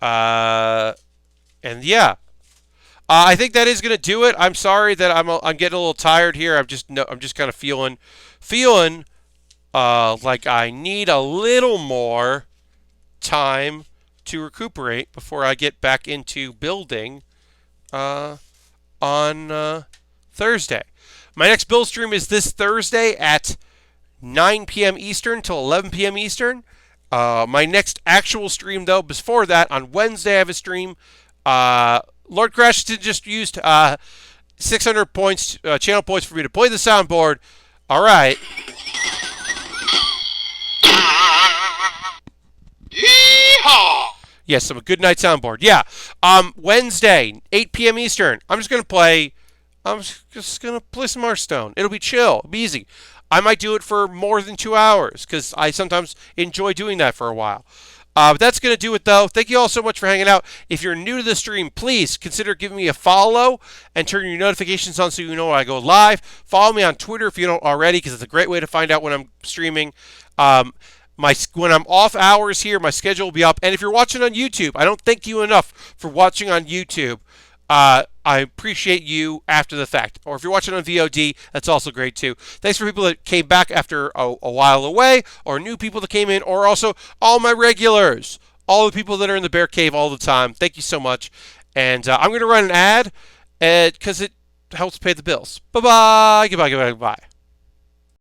Speaker 1: And yeah, I think that is going to do it. I'm sorry that I'm getting a little tired here. I'm just kind of feeling like I need a little more time to recuperate before I get back into building on Thursday. My next build stream is this Thursday at 9 p.m. Eastern till 11 p.m. Eastern. My next actual stream, though, before that, on Wednesday I have a stream. Lord Crashington just used 600 points, channel points for me to play the soundboard. All right. Yeehaw! Yes, I'm a good night soundboard. Yeah. Wednesday, 8 p.m. Eastern. I'm just gonna play some Hearthstone. It'll be chill. It'll be easy. I might do it for more than 2 hours because I sometimes enjoy doing that for a while. But that's going to do it, though. Thank you all so much for hanging out. If you're new to the stream, please consider giving me a follow and turn your notifications on so you know when I go live. Follow me on Twitter if you don't already, because it's a great way to find out when I'm streaming. When I'm off hours here, my schedule will be up. And if you're watching on YouTube, I don't thank you enough for watching on YouTube. I appreciate you after the fact. Or if you're watching on VOD, that's also great too. Thanks for people that came back after a while away, or new people that came in, or also all my regulars, all the people that are in the Bear Cave all the time. Thank you so much. And I'm going to run an ad because it helps pay the bills. Bye-bye. Goodbye.